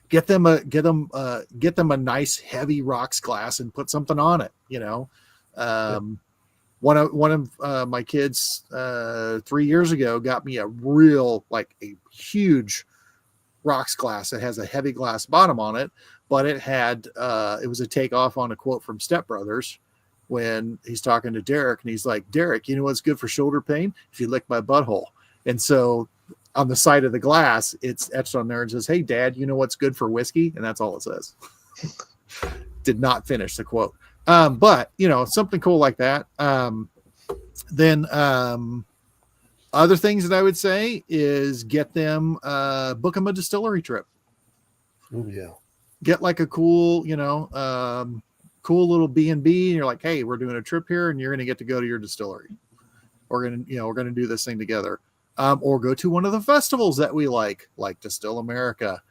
get them a nice heavy rocks glass and put something on it. One of my kids 3 years ago got me a huge rocks glass that has a heavy glass bottom on it, but it had it was a takeoff on a quote from Step Brothers when he's talking to Derek, and he's like, Derek, you know what's good for shoulder pain? If you lick my butthole. And so on the side of the glass, it's etched on there and says, hey, Dad, you know what's good for whiskey? And that's all it says. Did not finish the quote. But something cool like that. Then other things that I would say is get them, book them a distillery trip. Oh yeah. Get like a cool, cool little B&B, and you're like, hey, we're doing a trip here, and you're going to get to go to your distillery. We're going to do this thing together. Or go to one of the festivals that we like Distill America.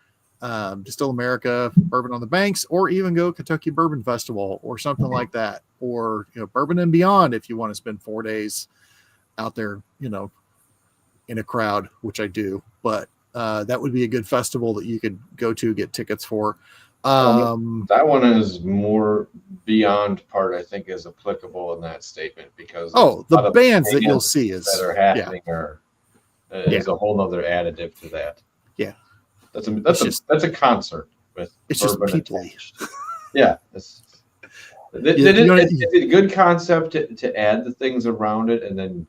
Distill America, Bourbon on the Banks, or even go Kentucky Bourbon Festival or something like that, or Bourbon and Beyond if you want to spend 4 days out there, in a crowd, which I do. But that would be a good festival that you could go to, get tickets for. That one is more Beyond part, I think, is applicable in that statement because the bands that you'll see is that are happening is a whole nother additive to that. Yeah. That's a concert with it's just people. Yeah, it's a good concept to add the things around it, and then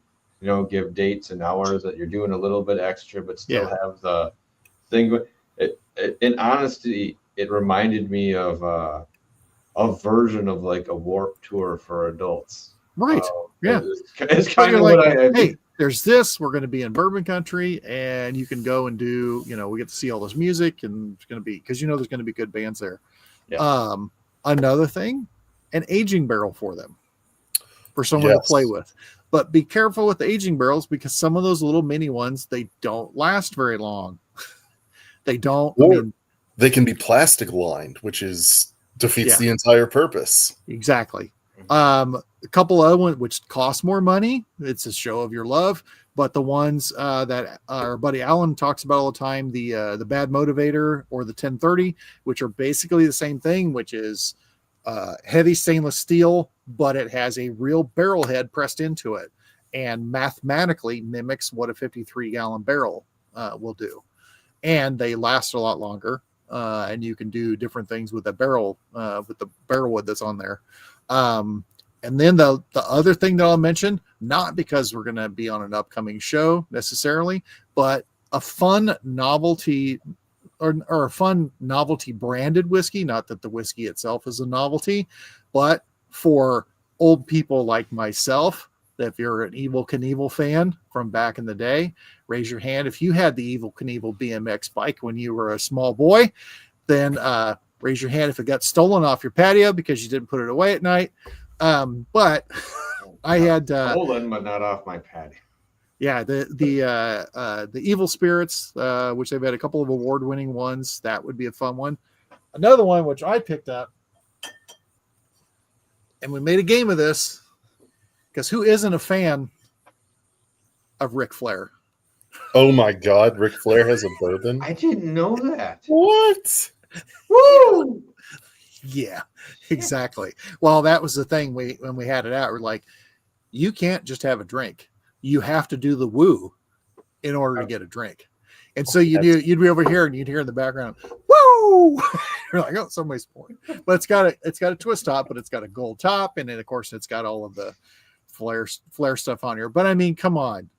give dates and hours that you're doing a little bit extra, but still have the thing. In honesty, it reminded me of a version of like a Warped Tour for adults. Right. Yeah. It's kind of like, what hey, there's this, we're going to be in bourbon country, and you can go and do, we get to see all this music, and it's going to be, because there's going to be good bands there. Yeah. Another thing, an aging barrel for them, for someone to play with. But be careful with the aging barrels, because some of those little mini ones, they don't last very long. They don't. They can be plastic lined, which defeats the entire purpose. Exactly. A couple other ones which cost more money. It's a show of your love, but the ones that our buddy Alan talks about all the time, the Bad Motivator or the 1030, which are basically the same thing, which is heavy stainless steel, but it has a real barrel head pressed into it, and mathematically mimics what a 53-gallon barrel will do, and they last a lot longer. And you can do different things with the barrel, with the barrel wood that's on there. And then the other thing that I'll mention, not because we're going to be on an upcoming show necessarily, but a fun novelty or a fun novelty branded whiskey. Not that the whiskey itself is a novelty, but for old people like myself, if you're an Evel Knievel fan from back in the day, raise your hand. If you had the Evel Knievel BMX bike when you were a small boy, then raise your hand if it got stolen off your patio because you didn't put it away at night. But I had stolen, but not off my patio. Yeah, the Evil Spirits, which they've had a couple of award-winning ones. That would be a fun one. Another one which I picked up, and we made a game of this, because who isn't a fan of Ric Flair. Oh my God, Ric Flair has a bourbon. I didn't know that. What? Woo! Yeah, exactly. Well, that was the thing when we had it out. We're like, you can't just have a drink. You have to do the woo in order to get a drink. And so you'd be over here and you'd hear in the background, woo! You're like, oh, somebody's pouring. But it's got a twist top, but it's got a gold top, and then of course it's got all of the Flair stuff on here. But I mean, come on.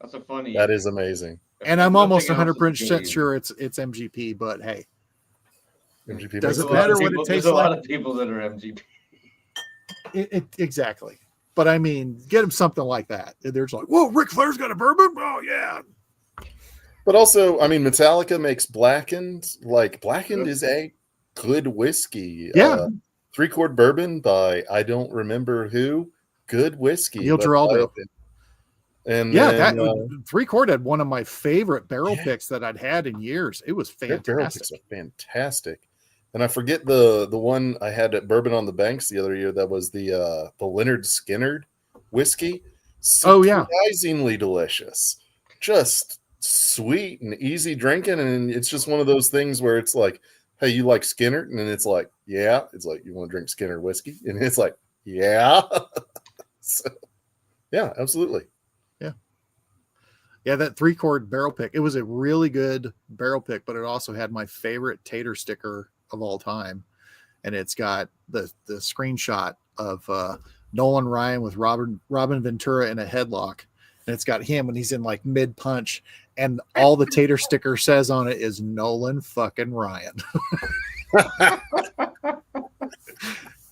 That's a funny. That is amazing. And I'm almost 100% sure it's MGP, but hey, MGP does it makes matter sense. what it tastes There's a like? lot of people that are MGP. Exactly. But I mean, get him something like that. They're just like, whoa, Ric Flair's got a bourbon? Oh, yeah. But also, I mean, Metallica makes Blackened. Like, Blackened is a good whiskey. Yeah. 3-quart bourbon by I don't remember who. Good whiskey. Neil Giraldo. And yeah, then, that 3-quart had one of my favorite barrel picks that I'd had in years. It was their barrel picks fantastic. are fantastic. And I forget the one I had at Bourbon on the Banks the other year. That was the Leonard Skinner whiskey. Oh, yeah. Surprisingly delicious. Just sweet and easy drinking. And it's just one of those things where it's like, hey, you like Skinner? And then it's like, yeah. It's like, you want to drink Skinner whiskey? And it's like, yeah. So, yeah, absolutely. Yeah, that 3-quart barrel pick. It was a really good barrel pick, but it also had my favorite tater sticker of all time. And it's got the screenshot of Nolan Ryan with Robin Ventura in a headlock. And it's got him and he's in like mid punch. And all the tater sticker says on it is Nolan fucking Ryan.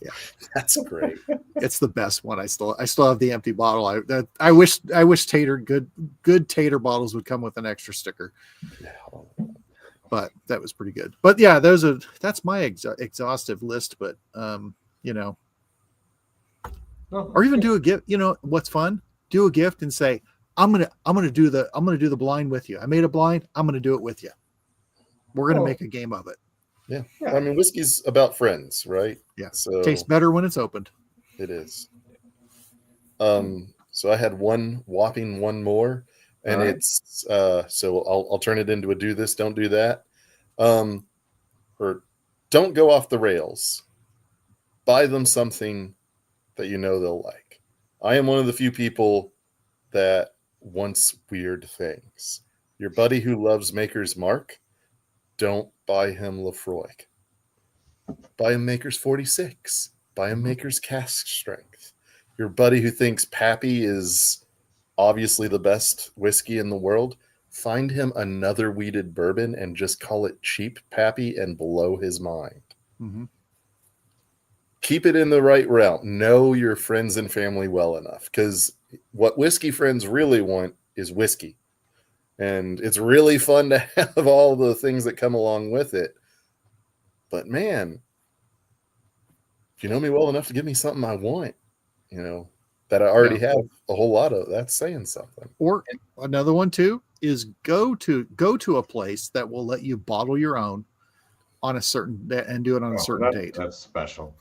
Yeah, that's great. It's the best one. I still have the empty bottle. I wish good tater bottles would come with an extra sticker. But that was pretty good. But yeah, that's my exhaustive list. But or even do a gift. You know what's fun? Do a gift and say, I'm gonna do the blind with you. I made a blind. I'm gonna do it with you. We're gonna make a game of it. Yeah. I mean, whiskey's about friends, right? Yeah. So Tastes better when it's opened. It is. So I had one more, and it's so I'll turn it into a do this, don't do that. Or don't go off the rails. Buy them something that you know they'll like. I am one of the few people that wants weird things. Your buddy who loves Maker's Mark, don't buy him Lefroy. Buy him Maker's 46. Buy him Maker's Cask Strength. Your buddy who thinks Pappy is obviously the best whiskey in the world, find him another wheated bourbon and just call it cheap Pappy and blow his mind. Mm-hmm. Keep it in the right route. Know your friends and family well enough, because what whiskey friends really want is whiskey. And it's really fun to have all the things that come along with it. But man, if you know me well enough to give me something I want, that I already have a whole lot of, that's saying something. Or another one too is go to a place that will let you bottle your own on a certain and do it on a certain date. That's special.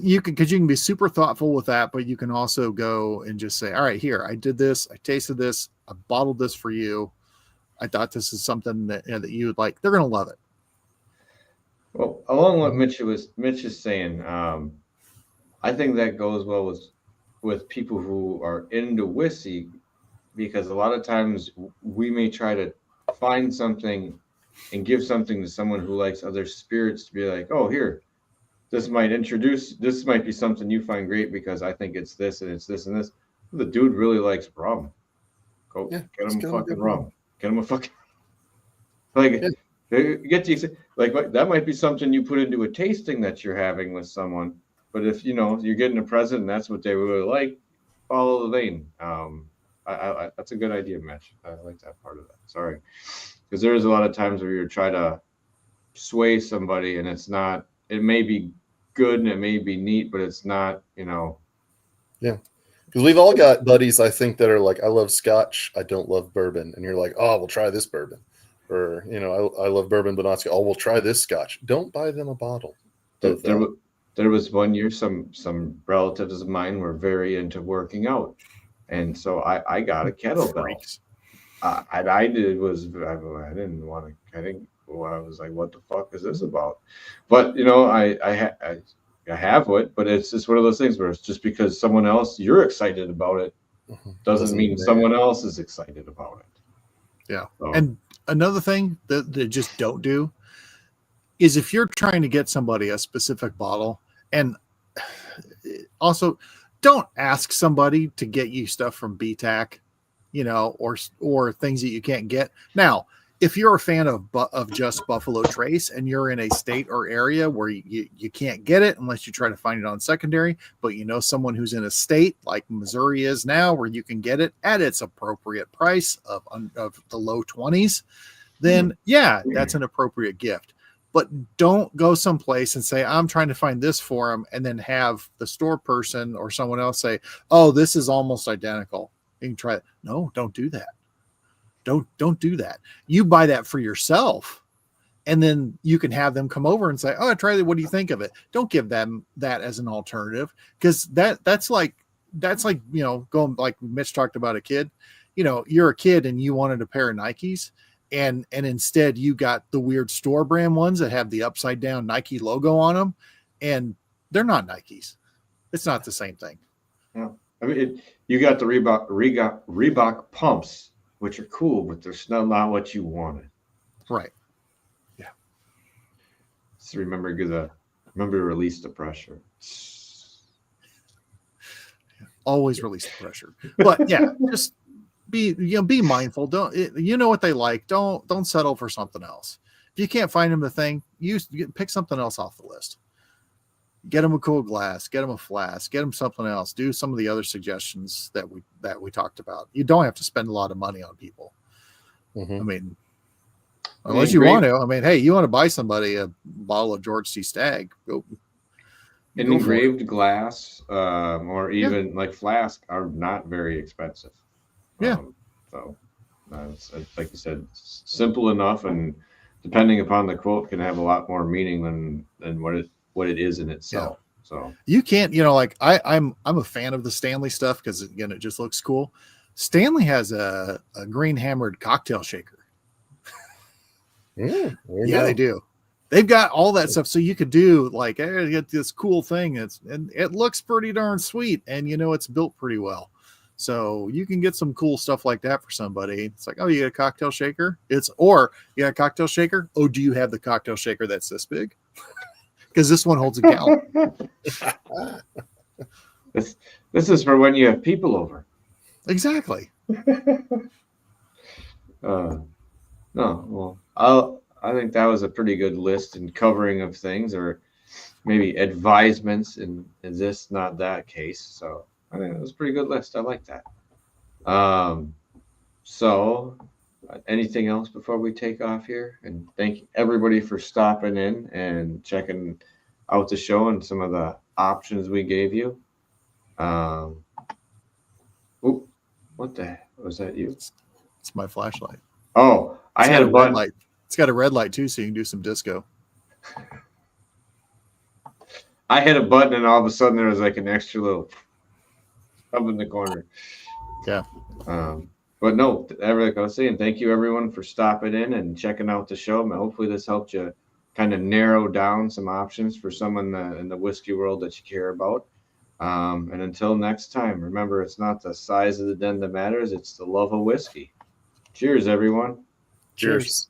You can be super thoughtful with that, but you can also go and just say, all right, here, I did this, I tasted this, I bottled this for you. I thought this is something that you would like. They're going to love it. Well, along what Mitch is saying, I think that goes well with people who are into whiskey, because a lot of times we may try to find something and give something to someone who likes other spirits to be like, oh, here, this might be something you find great because I think it's this and it's this and this. The dude really likes rum. Go get him a fucking rum. Get him a fucking that might be something you put into a tasting that you're having with someone. But if you're getting a present and that's what they really like, follow the vein. I that's a good idea, Mitch. I like that part of that. Sorry, because there is a lot of times where you try to sway somebody and it's not. It may be good and it may be neat, but it's not. Yeah. Because we've all got buddies, I think, that are like, I love Scotch, I don't love bourbon. And you're like, oh, we'll try this bourbon. Or, I love bourbon, but not Scotch. Oh, we'll try this Scotch. Don't buy them a bottle. There was one year, some relatives of mine were very into working out. And so I got a kettlebell. Freaks. I did was I didn't want to. I think I was like, what the fuck is this about? But I have it, but it's just one of those things where it's just because someone else you're excited about it doesn't mean someone else is excited about it. Yeah. So. And another thing that they just don't do is if you're trying to get somebody a specific bottle, and also don't ask somebody to get you stuff from BTAC, or things that you can't get. Now, if you're a fan of just Buffalo Trace and you're in a state or area where you can't get it unless you try to find it on secondary, but someone who's in a state like Missouri is now where you can get it at its appropriate price of the low 20s, then that's an appropriate gift. But don't go someplace and say, I'm trying to find this for them, and then have the store person or someone else say, oh, this is almost identical. You can try it. No, don't do that. Don't do that. You buy that for yourself, and then you can have them come over and say, oh, try that. What do you think of it? Don't give them that as an alternative, because that's like going like Mitch talked about a kid. You're a kid and you wanted a pair of Nikes, and instead you got the weird store brand ones that have the upside down Nike logo on them, and they're not Nikes. It's not the same thing. Yeah. I mean, you got the Reebok pumps, which are cool, but they're still not what you wanted. Right. Yeah. So remember to release the pressure. Always release the pressure. But yeah, just be mindful. Don't what they like. Don't settle for something else. If you can't find them the thing, pick something else off the list. Get them a cool glass, get them a flask, get them something else. Do some of the other suggestions that we talked about. You don't have to spend a lot of money on people. Mm-hmm. I mean, unless you want to. I mean, hey, you want to buy somebody a bottle of George C. Stagg? Go engraved glass, or even like flask, are not very expensive. Yeah. So it's like you said, simple enough, and depending upon the quote, can have a lot more meaning than what it is in itself. Yeah. So you can't, I'm a fan of the Stanley stuff because again, it just looks cool. Stanley has a green hammered cocktail shaker. Yeah, they do. They've got all that stuff. So you could do like, hey, get this cool thing. And it looks pretty darn sweet. And it's built pretty well. So you can get some cool stuff like that for somebody. It's like, oh, you got a cocktail shaker? Or you got a cocktail shaker? Oh, do you have the cocktail shaker that's this big? Because this one holds a gallon. This is for when you have people over. Exactly. No, well, I think that was a pretty good list and covering of things, or maybe advisements in this, not that case. So I think it was a pretty good list. I like that. So anything else before we take off here? And thank everybody for stopping in and checking out the show and some of the options we gave you. What the heck was that? You? It's my flashlight. Oh, I had a button. Light. It's got a red light too, so you can do some disco. I hit a button and all of a sudden there was like an extra little up in the corner. Yeah. But no, like I was saying, thank you everyone for stopping in and checking out the show. Hopefully this helped you kind of narrow down some options for someone in the whiskey world that you care about. And until next time, remember, it's not the size of the den that matters, it's the love of whiskey. Cheers, everyone. Cheers.